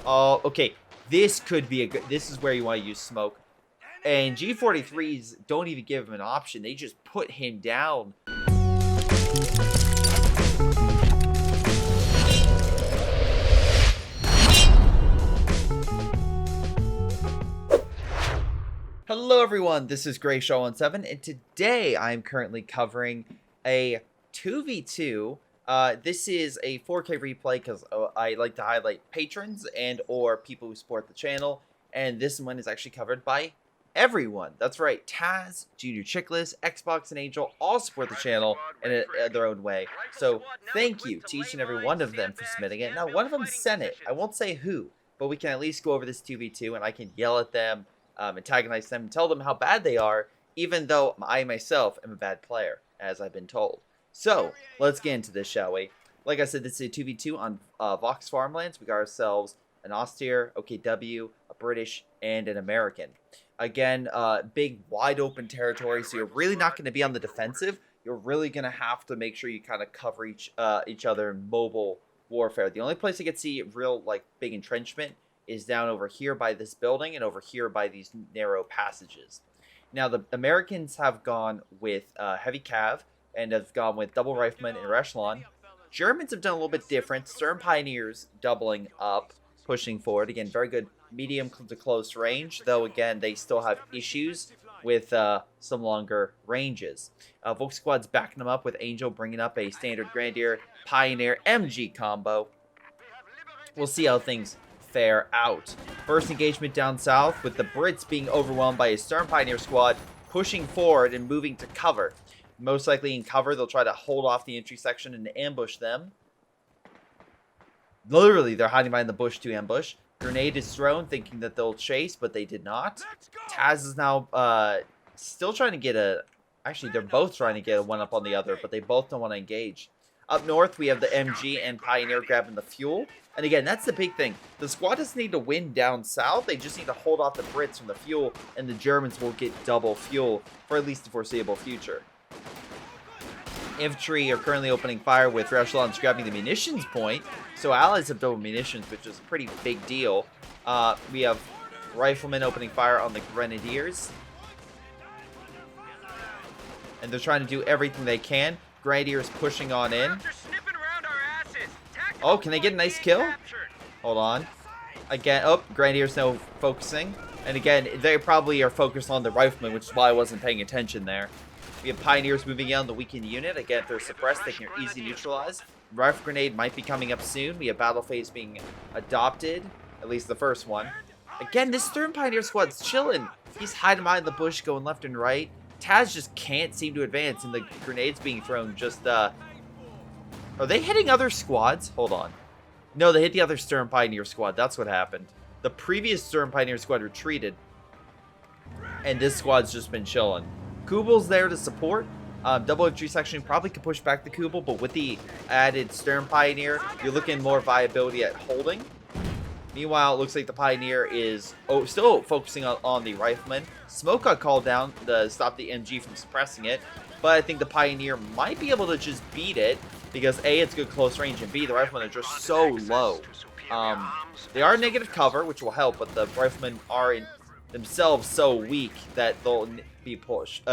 Oh, okay. This could be a good... This is where you want to use smoke. And G43s don't even give him an option. They just put him down. Hello everyone, this is Greyshot17, and today I am currently covering a 2v2. This is a 4K replay because I like to highlight patrons and or people who support the channel, and this one is actually covered by everyone. That's right, Taz, Junior Chickless, Xbox, and Angel all support the channel in their own way. So thank you to each and every one of them for submitting it. Now, one of them sent it. I won't say who, but we can at least go over this 2v2 and I can yell at them, antagonize them, and tell them how bad they are, even though I myself am a bad player, as I've been told. So, let's get into this, shall we? Like I said, this is a 2v2 on Vaux Farmlands. We got ourselves an Austere, OKW, a British, and an American. Again, big, wide open territory, so you're really not going to be on the defensive. You're really going to have to make sure you kind of cover each other in mobile warfare. The only place you can see real, big entrenchment is down over here by this building and over here by these narrow passages. Now, the Americans have gone with heavy cav and have gone with double riflemen and echelon. Germans have done a little bit different. Stern Pioneers doubling up, pushing forward. Again, very good medium to close range, though, again, they still have issues with some longer ranges. Volk Squad's backing them up with Angel bringing up a standard Grenadier Pioneer MG combo. We'll see how things fare out. First engagement down south with the Brits being overwhelmed by a Stern Pioneer squad pushing forward and moving to cover. Most likely in cover, they'll try to hold off the entry section and ambush them. Literally, they're hiding behind the bush to ambush. Grenade is thrown, thinking that they'll chase, but they did not. Taz is now still trying to get a... Actually, they're both trying to get a one-up on the other, but they both don't want to engage. Up north, we have the MG and Pioneer grabbing the fuel. And again, that's the big thing. The squad doesn't need to win down south. They just need to hold off the Brits from the fuel, and the Germans will get double fuel for at least the foreseeable future. Infantry are currently opening fire with echelons grabbing the munitions point. So allies have double munitions, which is a pretty big deal. We have riflemen opening fire on the Grenadiers. And they're trying to do everything they can. Grenadiers pushing on in. Oh, can they get a nice kill? Hold on. Again, oh, Grenadiers now focusing. And again, they probably are focused on the riflemen, which is why I wasn't paying attention there. We have Pioneers moving in on the weakened unit. Again, if they're suppressed, they can easily neutralize. Rifle grenade might be coming up soon. We have battle phase being adopted, at least the first one. Again, this Stern Pioneer squad's chilling. He's hiding behind the bush, going left and right. Taz just can't seem to advance, and the grenades being thrown just, Are they hitting other squads? Hold on. No, they hit the other Stern Pioneer squad. That's what happened. The previous Stern Pioneer squad retreated, and this squad's just been chilling. Kubal's there to support. Double entry section probably could push back the Kubal, but with the added Stern Pioneer, you're looking more viability at holding. Meanwhile, it looks like the Pioneer is still focusing on the Rifleman. Smoke got called down to stop the MG from suppressing it, but I think the Pioneer might be able to just beat it because A, it's good close range, and B, the Riflemen are just so low. They are negative cover, which will help, but the Riflemen are in themselves so weak that they'll be pushed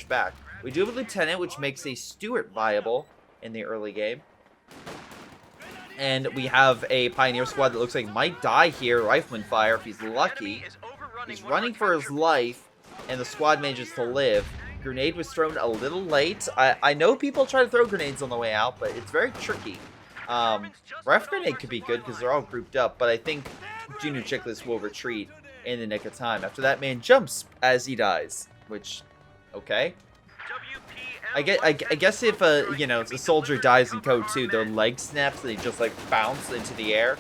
back. We do have a Lieutenant, which makes a Stuart viable in the early game. And we have a Pioneer squad that looks like might die here. Rifleman fire if he's lucky. He's running for his life, and the squad manages to live. Grenade was thrown a little late. I know people try to throw grenades on the way out, but it's very tricky. Rifle grenade could be good because they're all grouped up, but I think Junior Chickless will retreat in the nick of time. After that man jumps as he dies, which, okay. I guess if a soldier dies in Code 2, their leg snaps and they just bounce into the air.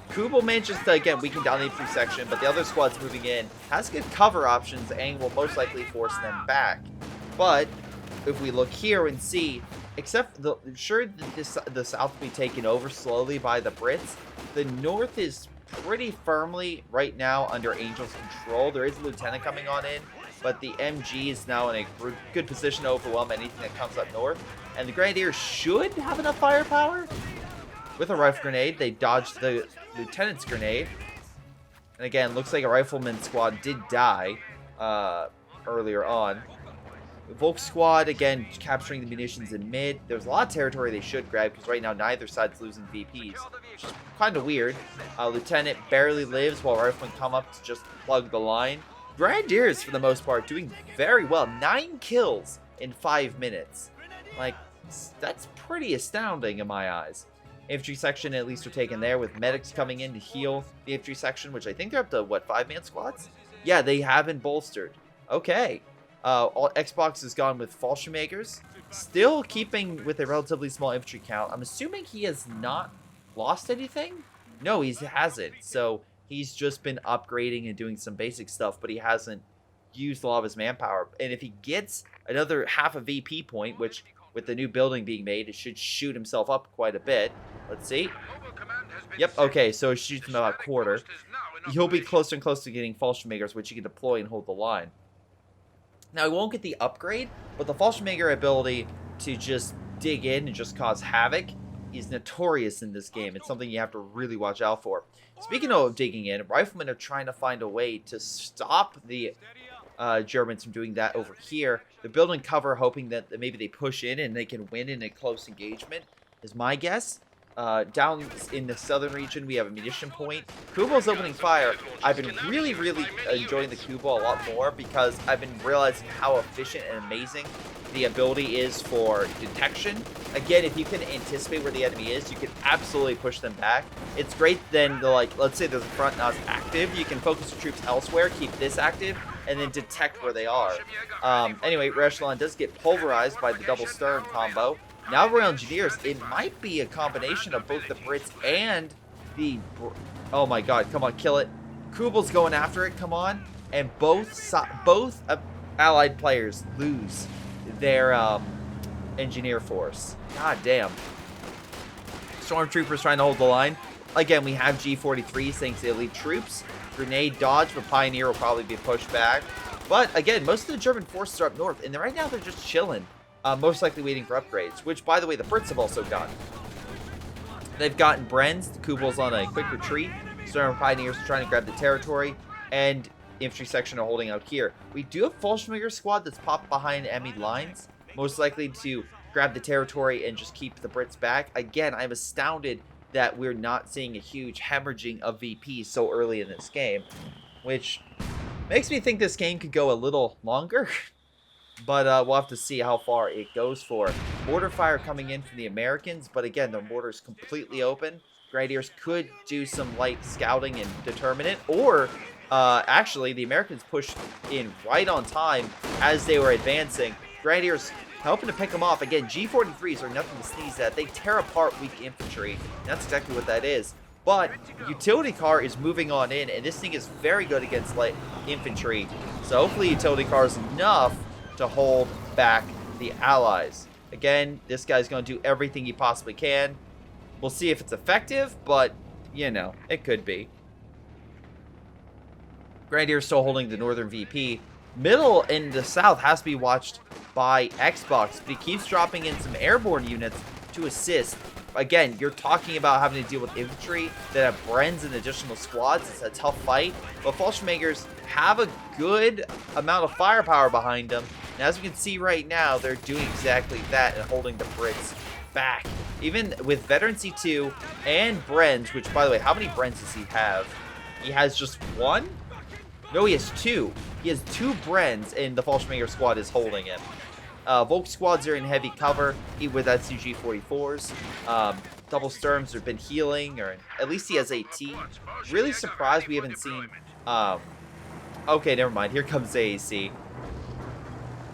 Kubal manages to again weaken down the entry section, but the other squad's moving in, has good cover options, and will most likely force them back. But if we look here and see, except the south will be taken over slowly by the Brits, the north is pretty firmly right now under Angel's control. There is a lieutenant coming on in, but the MG is now in a good position to overwhelm anything that comes up north. And the Grenadiers should have enough firepower. with a rifle grenade. They dodged the lieutenant's grenade. And again, looks like a rifleman squad did die earlier on. The Vaux squad, again, capturing the munitions in mid. There's a lot of territory they should grab because right now neither side's losing VPs, which is kind of weird. Lieutenant barely lives while riflemen come up to just plug the line. Grenadiers, for the most part, doing very well. 9 kills in 5 minutes. Like, that's pretty astounding in my eyes. Infantry section at least are taken there with medics coming in to heal the infantry section, which I think they're up to, what, 5-man squads? Yeah, they have been bolstered. Okay. Xbox has gone with Fallschirmjägers, still keeping with a relatively small infantry count. I'm assuming he has not lost anything? No, he hasn't. So he's just been upgrading and doing some basic stuff, but he hasn't used a lot of his manpower. And if he gets another half a VP point, which with the new building being made, it should shoot himself up quite a bit. Let's see. Yep, okay, so it shoots him about a quarter. He'll be closer and closer to getting Fallschirmjägers, which he can deploy and hold the line. Now, he won't get the upgrade, but the Fallschirmjäger ability to just dig in and just cause havoc is notorious in this game. It's something you have to really watch out for. Speaking of digging in, riflemen are trying to find a way to stop the Germans from doing that over here. They're building cover, hoping that maybe they push in and they can win in a close engagement, is my guess. Down in the southern region, we have a munition point. Kubo's opening fire. I've been really enjoying the Kubo a lot more because I've been realizing how efficient and amazing the ability is for detection. Again, if you can anticipate where the enemy is, you can absolutely push them back. It's great then to, like, let's say there's a front now is active. You can focus your troops elsewhere, keep this active, and then detect where they are. Anyway, Rear Echelon does get pulverized by the double stern combo. Now Royal Engineers, it might be a combination of both the Brits and the... Oh my god, come on, kill it. Kubal's going after it, come on. And both allied players lose their engineer force. God damn. Stormtroopers trying to hold the line. Again, we have G43s thanks to elite troops. Grenade dodge, but Pioneer will probably be pushed back. But again, most of the German forces are up north, and right now they're just chilling. Most likely waiting for upgrades, which, by the way, the Brits have also gotten. They've gotten Brenz, the Kubal's on a quick retreat. Storm Pioneers are trying to grab the territory, and infantry section are holding out here. We do have Fallschirmjäger squad that's popped behind enemy lines, most likely to grab the territory and just keep the Brits back. Again, I'm astounded that we're not seeing a huge hemorrhaging of VP so early in this game, which makes me think this game could go a little longer. But we'll have to see how far it goes for. Mortar fire coming in from the Americans, but again, their mortar's completely open. Grenadiers could do some light scouting and determine it, or actually, the Americans pushed in right on time as they were advancing. Grenadiers helping to pick them off. Again, G43s are nothing to sneeze at. They tear apart weak infantry. That's exactly what that is. But utility car is moving on in, and this thing is very good against light infantry. So hopefully utility car is enough to hold back the allies. Again, this guy's going to do everything he possibly can. We'll see if it's effective, but, you know, it could be. Grenadier still holding the northern VP. Middle and the south has to be watched by Xbox, but he keeps dropping in some airborne units to assist. Again, you're talking about having to deal with infantry that have Brenz and additional squads. It's a tough fight, but Fallschirmjägers have a good amount of firepower behind them. And as we can see right now, they're doing exactly that and holding the Brits back. Even with Veteran C2 and Brenz, which, by the way, how many Brenz does he have? He has just one? No, he has two. He has two Brenz, and the Fallschirmjäger squad is holding him. Volk squads are in heavy cover with SUG-44s. Double Sturms have been healing, or at least he has AT. Really surprised we haven't seen... okay, never mind. Here comes AAC.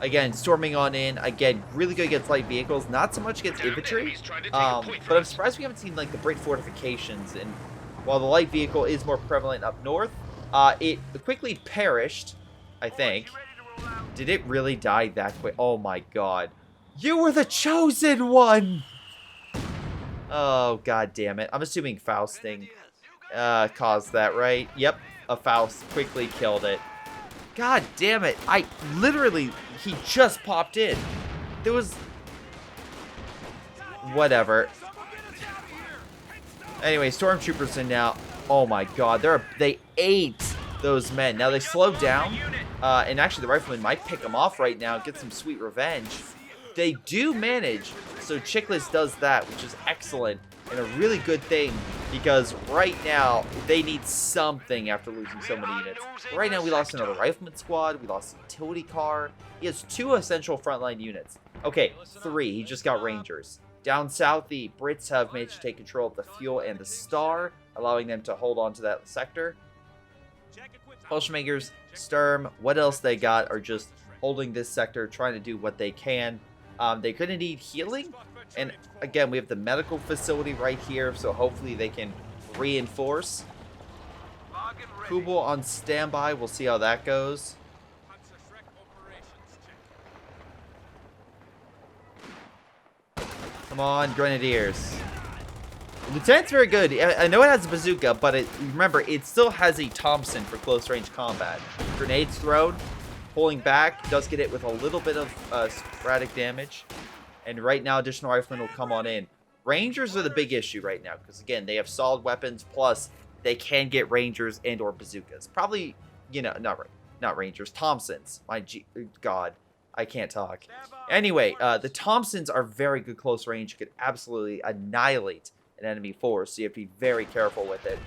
Again, storming on in. Again, really good against light vehicles. Not so much against infantry. But I'm surprised we haven't seen like the Brit fortifications. And while the light vehicle is more prevalent up north, it quickly perished, I think. Did it really die that quick? Oh my god. You were the chosen one! Oh, god damn it. I'm assuming Fausting caused that, right? Yep, a Faust quickly killed it. God damn it. I literally, he just popped in. There was... Whatever. Anyway, stormtroopers are now. Oh my god, they ate those men. Now they slowed down, and actually the riflemen might pick them off right now, get some sweet revenge. They do manage, so Chickless does that, which is excellent and a really good thing because right now they need something after losing so many units. Right now we lost another rifleman squad, we lost a utility car. He has 2 essential frontline units. Okay, 3. He just got Rangers. Down south, the Brits have managed to take control of the fuel and the star, allowing them to hold on to that sector. Fallschirmjägers, Sturm, what else they got are just holding this sector, trying to do what they can. They're going to need healing, and again, we have the medical facility right here, so hopefully they can reinforce. Kubel on standby, we'll see how that goes. Come on, Grenadiers. Lieutenant's very good. I know it has a bazooka, but remember, it still has a Thompson for close range combat. Grenades thrown, pulling back, does get it with a little bit of sporadic damage. And right now, additional riflemen will come on in. Rangers are the big issue right now, because again, they have solid weapons, plus they can get Rangers and or bazookas. Probably, you know, not Rangers, Thompsons. God. I can't talk. Anyway, the Thompsons are very good close range. You could absolutely annihilate an enemy force, so you have to be very careful with it.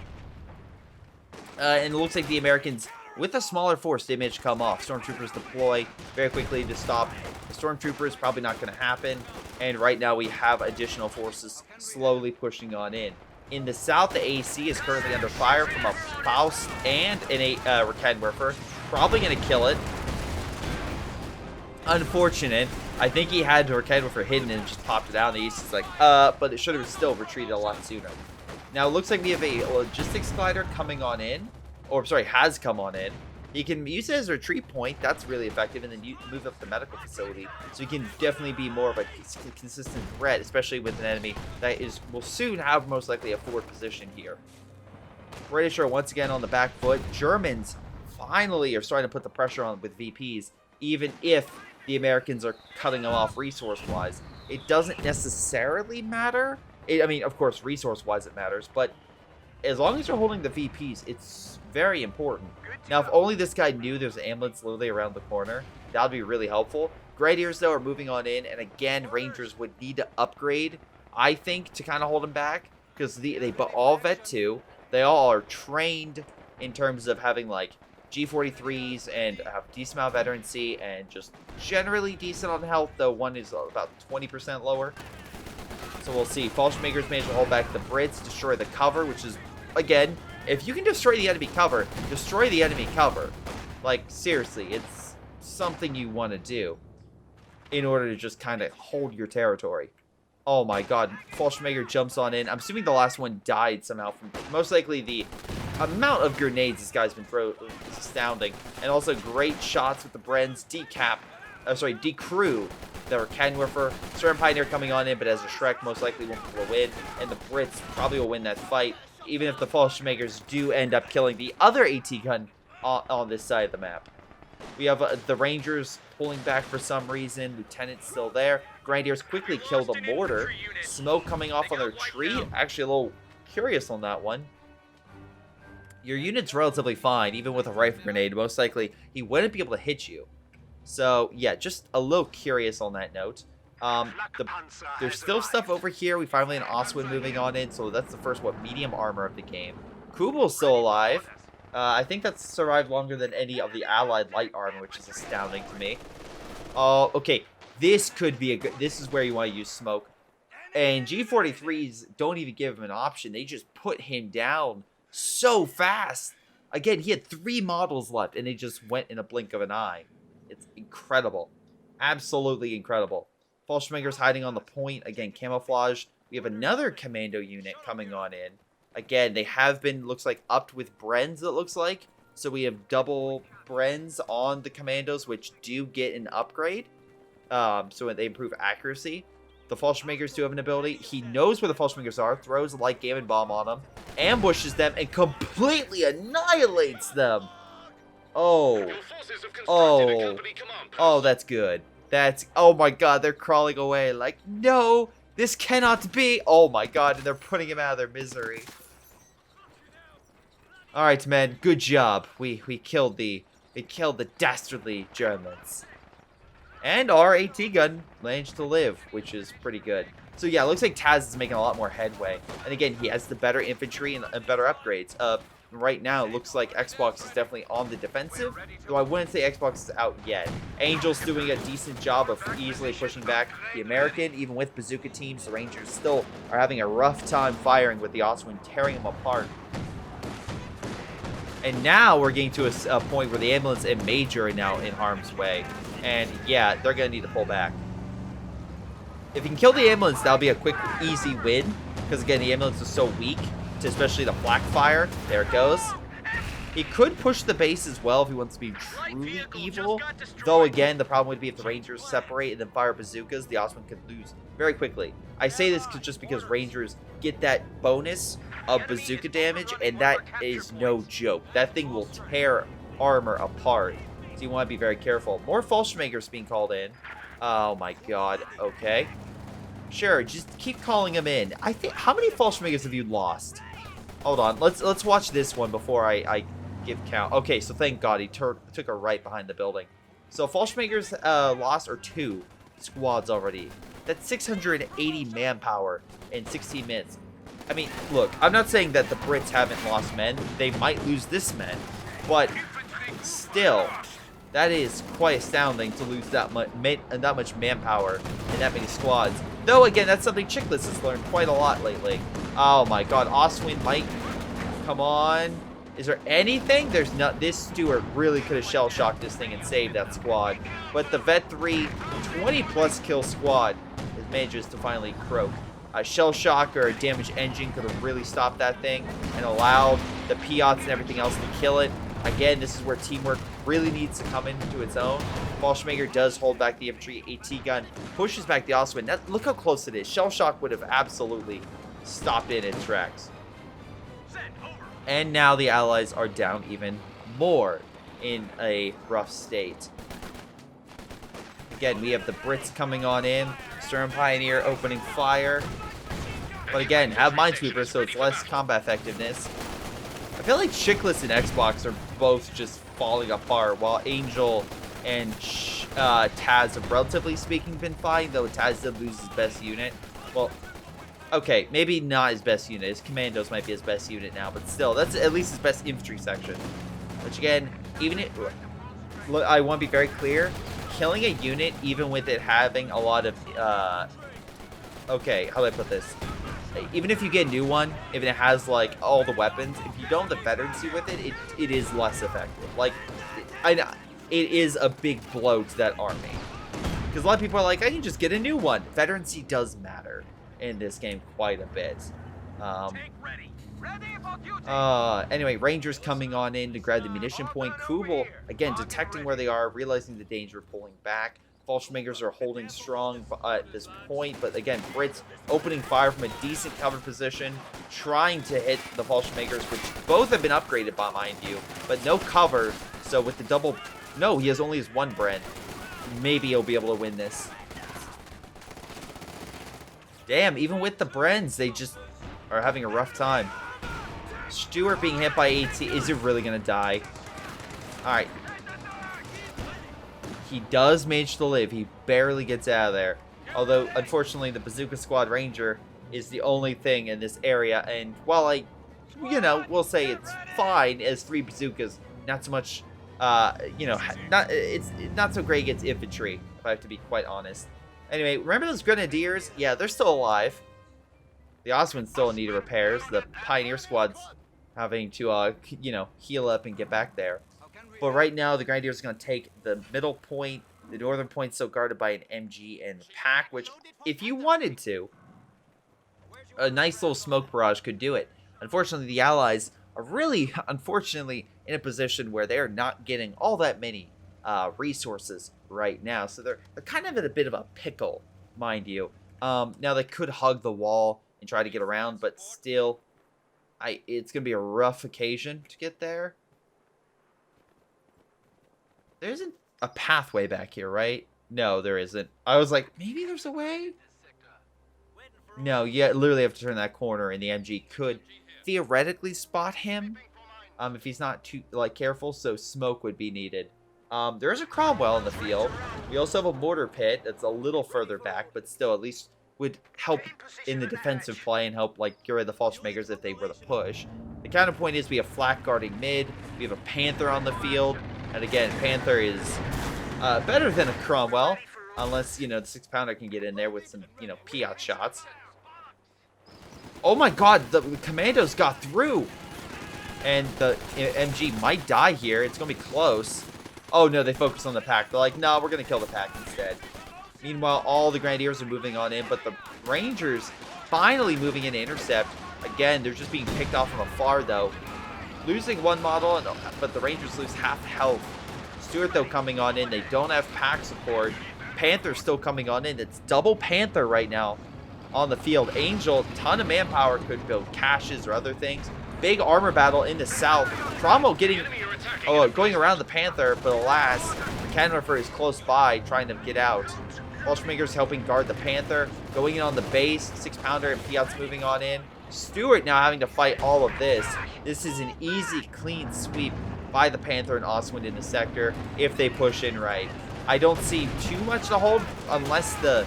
And it looks like the Americans, with a smaller force, they managed to come off. Stormtroopers deploy very quickly to stop the Stormtroopers. Probably not going to happen. And right now we have additional forces slowly pushing on in. In the south, the AC is currently under fire from a Faust and a Rakedenwerfer. Probably going to kill it. Unfortunate. I think he had Rakedenwerfer hidden and just popped it out. And the East is like, but it should have still retreated a lot sooner. Now, it looks like we have a logistics glider coming on in. Or, sorry, has come on in. You can use it as a retreat point. That's really effective. And then you move up the medical facility. So you can definitely be more of a consistent threat, especially with an enemy that will soon have most likely a forward position here. British are once again on the back foot. Germans finally are starting to put the pressure on with VPs, even if the Americans are cutting them off resource-wise. It doesn't necessarily matter. I mean, of course, resource-wise it matters, but as long as you're holding the VPs, it's very important. Now, if only this guy knew there's an ambulance literally around the corner, that would be really helpful. Grenadiers, though, are moving on in, and again, Rangers would need to upgrade, I think, to kind of hold them back, because they all vet 2. They all are trained in terms of having, like, G43s and have decent amount of veterancy and just generally decent on health, though one is about 20% lower. So we'll see. Fallschirmjägers manage to hold back the Brits, destroy the cover, which is, again, if you can destroy the enemy cover, destroy the enemy cover. Like, seriously, it's something you want to do in order to just kind of hold your territory. Oh my god, Fallschirmjäger jumps on in. I'm assuming the last one died somehow from, most likely the amount of grenades this guy's been throwing is astounding. And also great shots with the Brens. Decrew the Rakedenwerfer. Sturm Pioneer coming on in, but as a Shrek, most likely won't be able to win. And the Brits probably will win that fight, even if the Fallschirmjägers do end up killing the other AT gun on this side of the map. We have the Rangers pulling back for some reason. Lieutenant's still there. Grenadiers quickly kill the mortar. Smoke coming off on their tree. Actually, a little curious on that one. Your unit's relatively fine, even with a rifle grenade. Most likely, he wouldn't be able to hit you. So, yeah, just a little curious on that note. There's still stuff over here. We finally have an Oswin moving on in, so that's the first, medium armor of the game. Kubel's still alive. I think that's survived longer than any of the allied light armor, which is astounding to me. Oh, okay. This could be a good... This is where you want to use smoke. And G43s don't even give him an option. They just put him down so fast. Again, he had 3 models left, and they just went in a blink of an eye. It's incredible. Absolutely incredible. Fallschirmjäger's hiding on the point. Again, camouflage. We have another commando unit coming on in. Again, they have been, looks like, upped with Brens, it looks like. So we have double Brens on the commandos, which do get an upgrade. So they improve accuracy. The Fallschirmjägers do have an ability. He knows where the Fallschirmjägers are, throws a light gamma bomb on them, ambushes them, and completely annihilates them. Oh, that's good. Oh my god, they're crawling away. Like, no, This cannot be. Oh my god, and they're putting him out of their misery. Alright, men, good job. We killed the dastardly Germans. And our AT gun managed to live, which is pretty good. So yeah, it looks like Taz is making a lot more headway. And again, he has the better infantry and better upgrades. Right now, it looks like Xbox is definitely on the defensive, though I wouldn't say Xbox is out yet. Angel's doing a decent job of easily pushing back the American. Even with bazooka teams, the Rangers still are having a rough time firing with the Austrian, tearing them apart. And now we're getting to a point where the ambulance and Major are now in harm's way. And yeah, they're going to need to pull back. If you can kill the ambulance, that'll be a quick, easy win. Because again, the ambulance is so weak, to especially the flak fire. There it goes. He could push the base as well if he wants to be truly evil. Though again, the problem would be if the Rangers separate and then fire bazookas, the Austrian could lose very quickly. I say this just because Rangers get that bonus of bazooka damage, and that is no joke. That thing will tear armor apart. So you want to be very careful. More Fallschirmjägers being called in. Oh my god. Okay. Sure, just keep calling them in. I think, how many Fallschirmjägers have you lost? Hold on. Let's watch this one before I give count. Okay, so thank God he took her right behind the building. So Fallschirmjägers lost are 2 squads already. That's 680 manpower in 16 minutes. I mean, look, I'm not saying that the Brits haven't lost men. They might lose this men, but still, that is quite astounding to lose that much manpower in that many squads. Though, again, that's something Chickless has learned quite a lot lately. Oh my god, Oswin might... Come on. Is there anything? There's not. This Stewart really could have shell-shocked this thing and saved that squad. But the Vet 3 20-plus kill squad manages to finally croak. A shell shock or a damaged engine could have really stopped that thing and allowed the Piats and everything else to kill it. Again, this is where teamwork really needs to come into its own. Fallschirmjäger does hold back the infantry. AT gun pushes back the Austrian. Look how close it is. Shell shock would have absolutely stopped it in its tracks. And now the Allies are down even more in a rough state. Again, we have the Brits coming on in. Stern Pioneer opening fire. But again, have Minesweeper, so it's less combat effectiveness. I feel like Chickless and Xbox are both just falling apart, while Angel and Taz have, relatively speaking, been fine, though Taz did lose his best unit. Well, okay, maybe not his best unit. His Commandos might be his best unit now, but still, that's at least his best infantry section. Which again, even it, look, I want to be very clear. Killing a unit, even with it having a lot of, okay, how do I put this? Even if you get a new one, if it has, like, all the weapons, if you don't have the veterancy with it, it is less effective. Like, it is a big blow to that army. Because a lot of people are like, I can just get a new one. Veterancy does matter in this game quite a bit. Anyway, Rangers coming on in to grab the munition point. Kubel, again, detecting where they are, realizing the danger, pulling back. Fallschirmjägers are holding strong at this point, but again, Brits opening fire from a decent cover position, trying to hit the Fallschirmjägers, which both have been upgraded, mind you, but no cover. So with the double... No, he has only his one Bren. Maybe he'll be able to win this. Damn, even with the Brens, they just are having a rough time. Stewart being hit by AT. Is he really going to die? Alright. He does manage to live. He barely gets out of there. Although, unfortunately, the Bazooka Squad Ranger is the only thing in this area. And while I, will say it's fine as 3 bazookas, not so much, it's not so great against infantry, if I have to be quite honest. Anyway, remember those Grenadiers? Yeah, they're still alive. The Austrians still in need of repairs. The Pioneer Squad's having to, heal up and get back there. But right now, the Grenadiers are going to take the middle point. The northern point's still guarded by an MG and pack, which, if you wanted to, a nice little smoke barrage could do it. Unfortunately, the Allies are really, unfortunately, in a position where they're not getting all that many resources right now. So they're kind of in a bit of a pickle, mind you. Now, they could hug the wall and try to get around, but still, it's going to be a rough occasion to get there. There isn't a pathway back here, right? No, there isn't. I was like, maybe there's a way? No, you literally have to turn that corner, and the MG could theoretically spot him if he's not too careful. So smoke would be needed. There is a Cromwell in the field. We also have a mortar pit that's a little further back, but still at least would help in the defensive play and help get rid of the false makers if they were to push. The counterpoint is we have flak guarding mid. We have a Panther on the field, and again, Panther is better than a Cromwell, unless the 6-pounder can get in there with some Piat shots. Oh my God, the Commandos got through, and the MG might die here. It's gonna be close. Oh no, they focus on the pack. They're like, no, we're gonna kill the pack instead. Meanwhile, all the Grenadiers are moving on in, but the Rangers finally moving in to intercept. Again, they're just being picked off from afar, though. Losing one model, but the Rangers lose half health. Stuart, though, coming on in. They don't have pack support. Panther still coming on in. It's double Panther right now on the field. Angel, ton of manpower, could build caches or other things. Big armor battle in the south. Cromwell going around the Panther, but alas, Canonifer is close by, trying to get out. Walshmaker's helping guard the Panther, going in on the base. 6-pounder and Piat's moving on in. Stuart now having to fight all of this. This is an easy, clean sweep by the Panther and Oswind in the sector if they push in right. I don't see too much to hold unless the,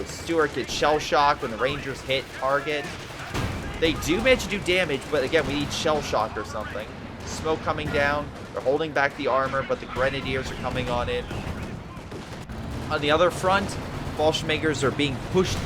Stuart gets shell shock when the Rangers hit target. They do manage to do damage, but again, we need shell shock or something. Smoke coming down. They're holding back the armor, but the Grenadiers are coming on in. On the other front, Walshmakers are being pushed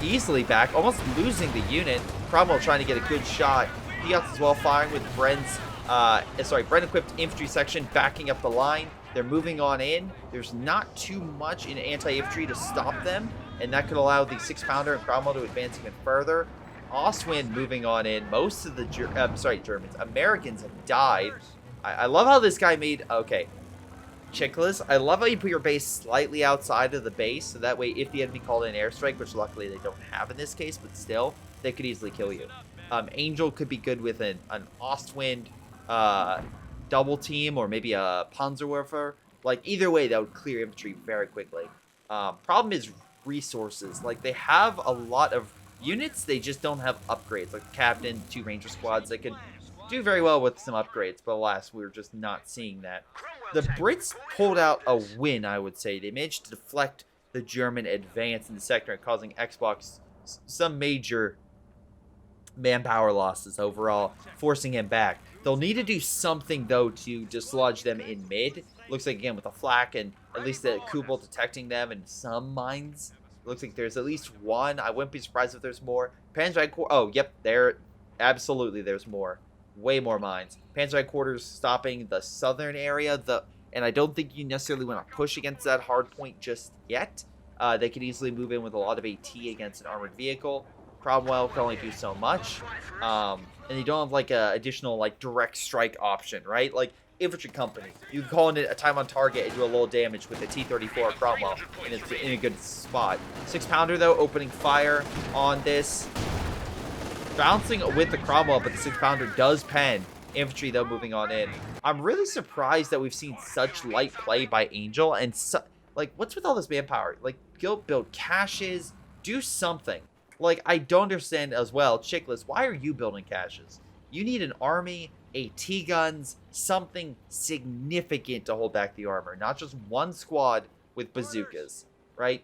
easily back, almost losing the unit. Cromwell trying to get a good shot. Piats as well, firing with Bren's, Bren-equipped infantry section backing up the line. They're moving on in. There's not too much in anti-infantry to stop them, and that could allow the 6-pounder and Cromwell to advance even further. Oswind moving on in. Most of the Americans have died. I love how this guy made... Okay. Chickless, I love how you put your base slightly outside of the base, so that way if the enemy called in an airstrike, which luckily they don't have in this case, but still, they could easily kill you. Angel could be good with an Ostwind double team, or maybe a Panzerwerfer. Either way, that would clear infantry very quickly. Problem is resources. They have a lot of units, they just don't have upgrades. Like Captain, 2 Ranger squads, they could do very well with some upgrades, but alas, we're just not seeing that. The Brits pulled out a win, I would say. They managed to deflect the German advance in the sector and causing Xbox some major manpower losses overall, forcing him back. They'll need to do something, though, to dislodge them in mid. Looks like, again, with a flak and at least the Kubel detecting them and some mines. Looks like there's at least one. I wouldn't be surprised if there's more. Panzer Headquarters. Oh, yep, absolutely there's more. Way more mines. Panzer Headquarters stopping the southern area. And I don't think you necessarily want to push against that hard point just yet. They could easily move in with a lot of AT against an armored vehicle. Cromwell can only do so much. And you don't have a additional direct strike option, right? Infantry company. You can call in a time on target and do a little damage with the T-34 Cromwell, and it's in a good spot. 6-pounder though, opening fire on this. Bouncing with the Cromwell, but the 6-pounder does pen. Infantry, though, moving on in. I'm really surprised that we've seen such light play by Angel. And, what's with all this manpower? Build caches. Do something. I don't understand as well. Chickless, why are you building caches? You need an army, AT guns, something significant to hold back the armor. Not just one squad with bazookas, right?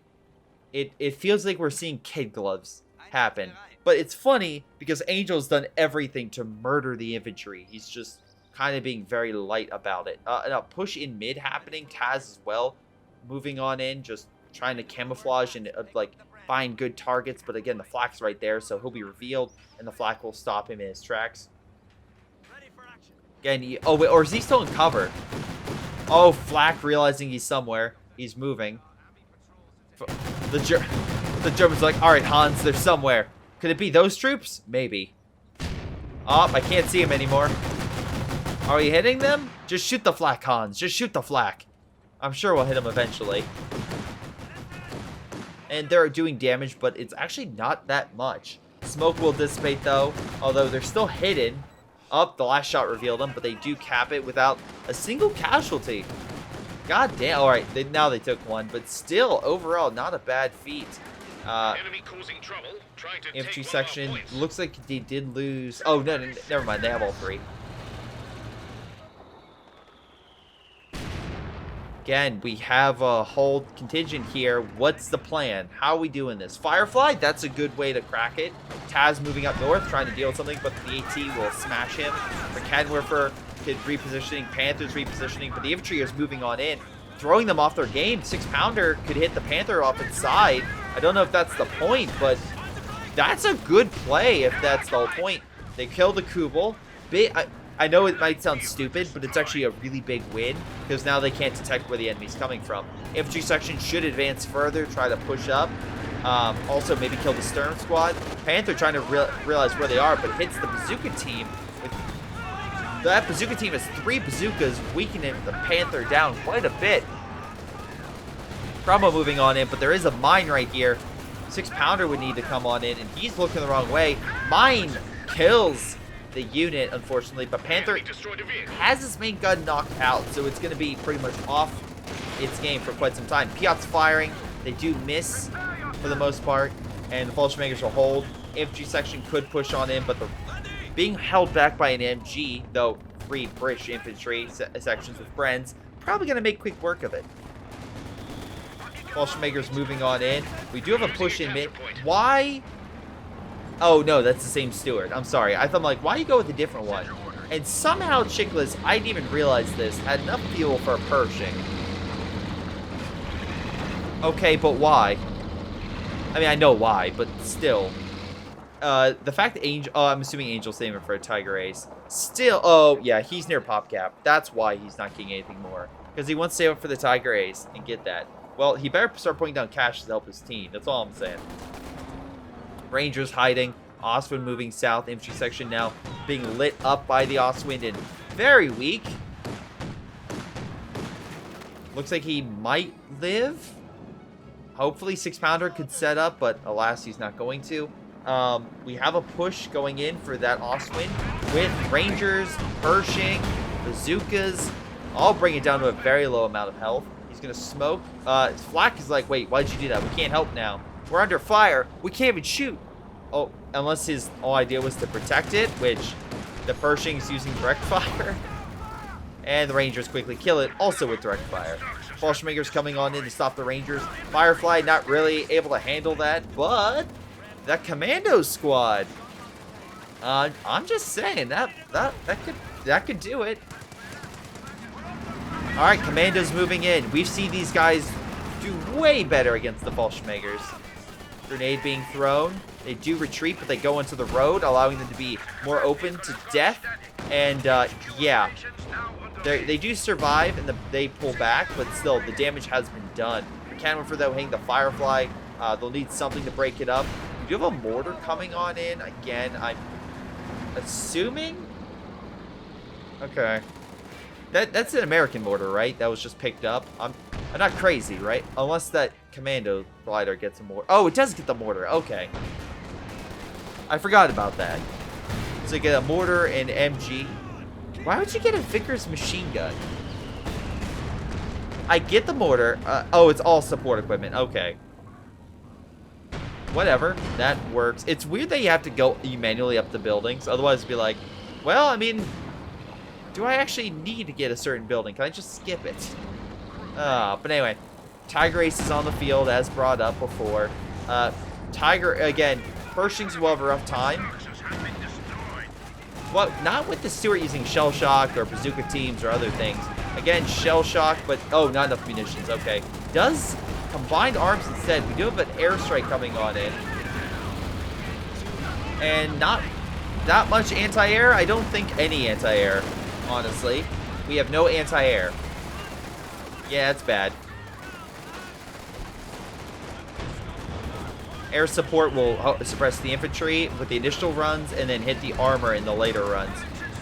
It feels like we're seeing kid gloves happen. But it's funny because Angel's done everything to murder the infantry. He's just kind of being very light about it. And a push in mid happening. Taz as well moving on in, just trying to camouflage and find good targets. But again, the flak's right there, so he'll be revealed, and the flak will stop him in his tracks. Again, oh wait, or is he still in cover? Oh, flak realizing he's somewhere. He's moving. The Germans are like, all right, Hans, they're somewhere. Could it be those troops? Maybe. Oh, I can't see him anymore. Are we hitting them? Just shoot the flak, Hans. Just shoot the flak. I'm sure we'll hit him eventually. And they're doing damage, but it's actually not that much. Smoke will dissipate, though, although they're still hidden. Oh, the last shot revealed them, but they do cap it without a single casualty. God damn. All right, now they took one, but still, overall, not a bad feat. Enemy causing trouble. Trying to Infantry take one of our section points. looks like they did lose. Oh no, never mind. They have all 3. Again, we have a whole contingent here. What's the plan? How are we doing this? Firefly, that's a good way to crack it. Taz moving up north, trying to deal with something, but the AT will smash him. The Canwerfer kid repositioning, Panther's repositioning, but the infantry is moving on in, throwing them off their game. 6-pounder could hit the Panther off its side. I don't know if that's the point, but that's a good play if that's the whole point. They kill the Kubel. I know it might sound stupid, but it's actually a really big win because now they can't detect where the enemy's coming from. Infantry section should advance further, try to push up. Also, maybe kill the Stern squad. Panther trying to realize where they are, but hits the bazooka team. That bazooka team has 3 bazookas, weakening the Panther down quite a bit. Cromwell moving on in, but there is a mine right here. 6-pounder would need to come on in, and he's looking the wrong way. Mine kills the unit, unfortunately, but Panther has his main gun knocked out, so it's going to be pretty much off its game for quite some time. Piot's firing. They do miss for the most part, and the Fallschirmjägers will hold. Infantry section could push on in, but being held back by an MG, though 3 British infantry sections with Bren's, probably going to make quick work of it. Fallschirmjägers moving on in. We do have a push in mid. Why? Oh, no, that's the same Steward. I'm sorry. I thought, like, why you go with a different one? And somehow Chickless, I didn't even realize this, had enough fuel for a Pershing. Okay, but why? I mean, I know why, but still. The fact that Angel... Oh, I'm assuming Angel's saving for a Tiger Ace. Still... Oh, yeah, he's near Pop Cap. That's why he's not getting anything more. Because he wants to save up for the Tiger Ace and get that. Well, he better start putting down cash to help his team. That's all I'm saying. Rangers hiding. Ostwind moving south. Infantry section now being lit up by the Ostwind and very weak. Looks like he might live. Hopefully 6-pounder could set up, but alas, he's not going to. We have a push going in for that Ostwind with Rangers, Pershing, bazookas. I'll bring it down to a very low amount of health. He's going to smoke. Flack is like, wait, why'd you do that? We can't help now. We're under fire. We can't even shoot. Oh, unless his whole idea was to protect it, which the Pershing's using direct fire. And the Rangers quickly kill it, also with direct fire. Fallschirmjägers coming on in to stop the Rangers. Firefly not really able to handle that, but that Commandos squad. I'm just saying that could do it. All right, Commandos moving in. We've seen these guys do way better against the Fallschirmjägers. Grenade being thrown. They do retreat, but they go into the road, allowing them to be more open to death. And yeah, they do survive, and they pull back, but still, the damage has been done. The cannon for though hitting the Firefly. They'll need something to break it up. We do have a mortar coming on in. Again, I'm assuming. Okay. That's an American mortar, right? That was just picked up. I'm not crazy, right? Unless that Commando glider gets a mortar. Oh, it does get the mortar. Okay. I forgot about that. So you get a mortar and MG. Why would you get a Vickers machine gun? I get the mortar. Oh, it's all support equipment. Okay. Whatever. That works. It's weird that you have to go manually up the buildings. Otherwise, it'd be like, well, I mean, do I actually need to get a certain building? Can I just skip it? But anyway, Tiger Ace is on the field, as brought up before. Tiger, again, Pershings will have a rough time. Well, not with the Stewart using shell shock or bazooka teams or other things. Again, shell shock, but oh, not enough munitions. Okay, does combined arms instead. We do have an airstrike coming on in, and not that much anti-air. I don't think any anti-air, honestly. We have no anti-air. Yeah, that's bad. Air support will suppress the infantry with the initial runs and then hit the armor in the later runs.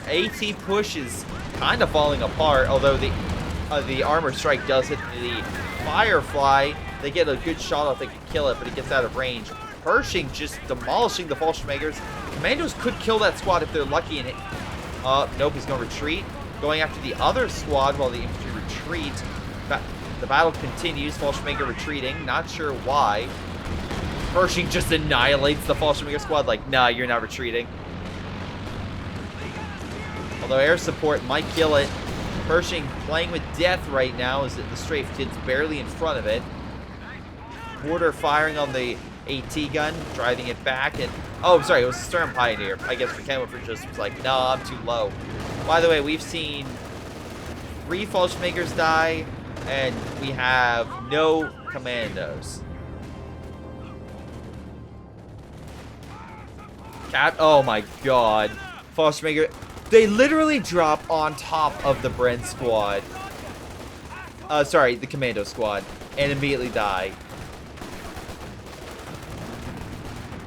AT push is kind of falling apart, although the armor strike does hit the Firefly. They get a good shot if they can kill it, but it gets out of range. Pershing just demolishing the Fallschirmjägers. Commandos could kill that squad if they're lucky and hit. Nope, he's going to retreat. Going after the other squad while the infantry retreat. The battle continues. Fallschirmjäger retreating. Not sure why. Pershing just annihilates the Fallschirmjäger squad. Like, nah, you're not retreating. Although air support might kill it. Pershing playing with death right now as the strafe kid's barely in front of it. Mortar firing on the AT gun, driving it back, and oh, sorry, it was a Stern Pioneer. I guess Mechanicalford just was like, nah, I'm too low. By the way, we've seen 3 Fallschirmjägers die, and we have no Commandos. Oh my god. Fallschirmjäger, they literally drop on top of the Bren squad. Sorry, the Commando squad, and immediately die.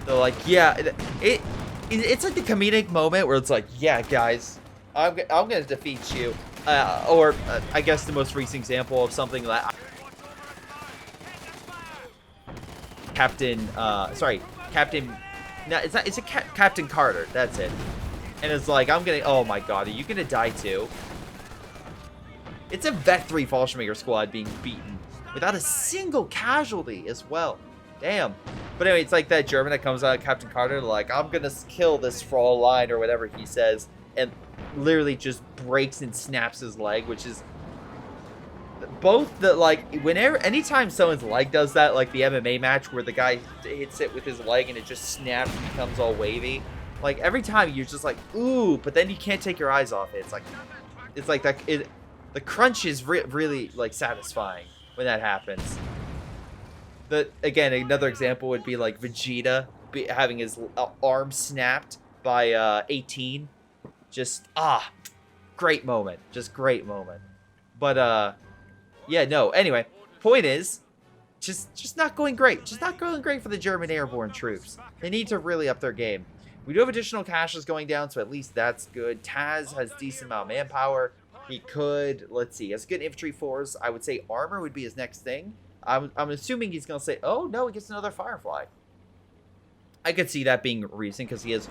They're like, yeah, it's like the comedic moment where it's like, yeah, guys, I'm gonna defeat you. Or I guess the most recent example of something that Captain, no, it's Captain Carter. That's it. And it's like, oh my god, are you gonna die too? It's a Vet 3 Fallschirmjäger squad being beaten without a single casualty as well. Damn. But anyway, it's like that German that comes out of Captain Carter, like, I'm gonna kill this Frau line or whatever he says, and literally just breaks and snaps his leg, which is both the, like, anytime someone's leg does that, like the MMA match where the guy hits it with his leg and it just snaps and becomes all wavy. Like, every time you're just like, ooh, but then you can't take your eyes off it. It's like that. The crunch is really like satisfying when that happens. Again, another example would be like Vegeta having his arm snapped by 18. Just great moment. Just great moment. But yeah, no. Anyway, point is, just not going great. Just not going great for the German airborne troops. They need to really up their game. We do have additional caches going down, so at least that's good. Taz has decent amount of manpower. He could, let's see, has good infantry force. I would say armor would be his next thing. I'm assuming he's going to say, oh, no, he gets another Firefly. I could see that being recent because he has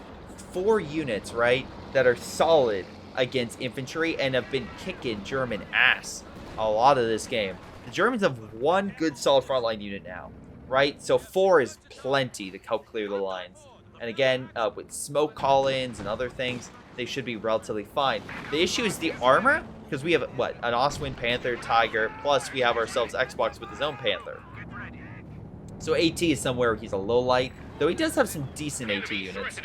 4 units, right, that are solid against infantry and have been kicking German ass a lot of this game. The Germans have 1 good solid frontline unit now, right? So 4 is plenty to help clear the lines. And again, with smoke call-ins and other things, they should be relatively fine. The issue is the armor, because we have, what, an Ostwind Panther, Tiger, plus we have ourselves Xbox with his own Panther. So AT is somewhere he's a low light, though he does have some decent AT units.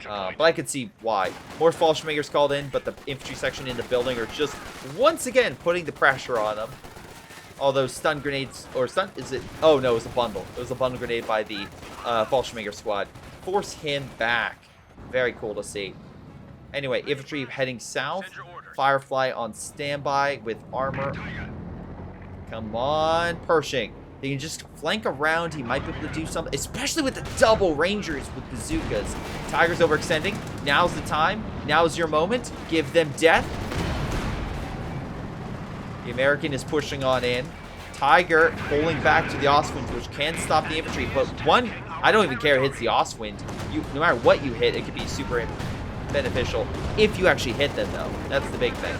But I could see why. More Fallschirmjägers called in, but the infantry section in the building are just, once again, putting the pressure on them. Although stun grenades, or stun, is it? Oh no, it was a bundle. It was a bundle grenade by the Fallschirmjäger squad. Force him back. Very cool to see. Anyway, infantry heading south. Firefly on standby with armor. Come on, Pershing. They can just flank around. He might be able to do something, especially with the double rangers with bazookas. Tiger's overextending. Now's the time. Now's your moment. Give them death. The American is pushing on in. Tiger pulling back to the Ostwind, which can stop the infantry. But one, I don't even care, hits the Ostwind. No matter what you hit, it could be super beneficial if you actually hit them, though. That's the big thing.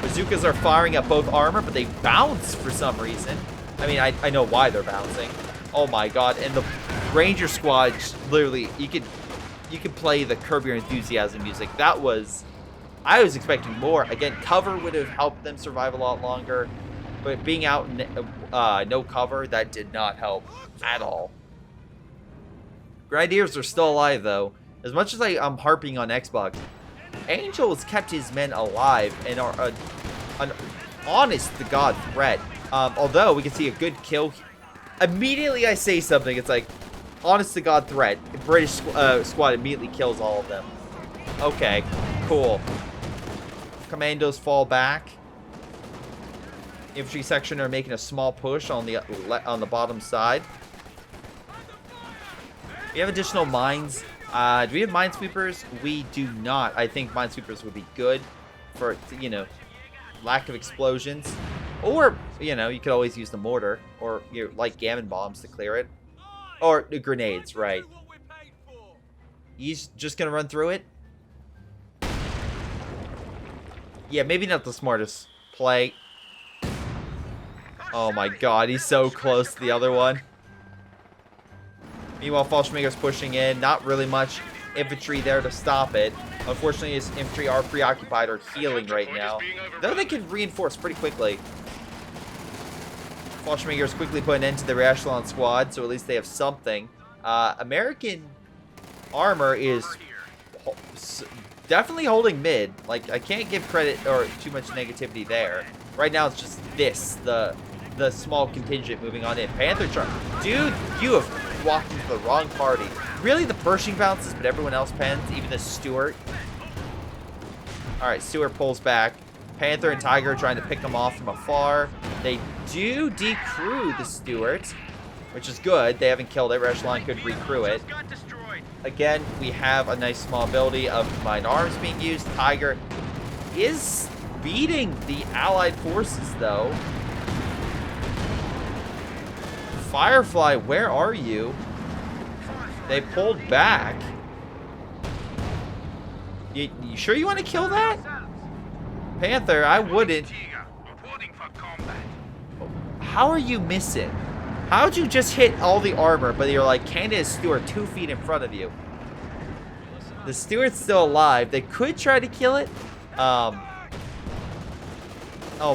Bazookas are firing at both armor, but they bounce for some reason. I mean, I know why they're bouncing. Oh my god! And the Ranger squad, literally, you could play the Curb Your Enthusiasm music. That was, I was expecting more. Again, cover would have helped them survive a lot longer, but being out in no cover, that did not help at all. Grenadiers are still alive, though. As much as I'm harping on Xbox, Angel has kept his men alive and are an honest-to-God threat. Although we can see a good kill. Immediately I say something, it's like, honest-to-God threat. The British squad immediately kills all of them. Okay, cool. Commandos fall back. Infantry section are making a small push on the bottom side. We have additional mines. Do we have minesweepers? We do not. I think minesweepers would be good for, you know, lack of explosions. Or, you know, you could always use the mortar or your light gammon bombs to clear it. Or the grenades, right. He's just going to run through it. Yeah, maybe not the smartest play. Oh my god, he's so close to the other one. Meanwhile, Fallschmager's pushing in. Not really much infantry there to stop it. Unfortunately, his infantry are preoccupied or healing right now. Though they can reinforce pretty quickly. Fallschmager's quickly put an end to the Echelon squad, so at least they have something. American armor is definitely holding mid. Like, I can't give credit or too much negativity there. Right now, it's just this, the small contingent moving on in. Panther charge. Dude, you have walked into the wrong party. Really, the Pershing bounces, but everyone else pens, even the Stuart. Alright, Stuart pulls back. Panther and Tiger are trying to pick them off from afar. They do decrew the Stuart, which is good. They haven't killed it. Echelon could recrew it. Again, we have a nice small ability of combined arms being used. Tiger is beating the allied forces, though. Firefly, where are you? They pulled back. You sure you want to kill that? Panther, I wouldn't. How are you missing? How'd you just hit all the armor, but you're like Candace Stewart 2 feet in front of you? The Stewart's still alive. They could try to kill it. Oh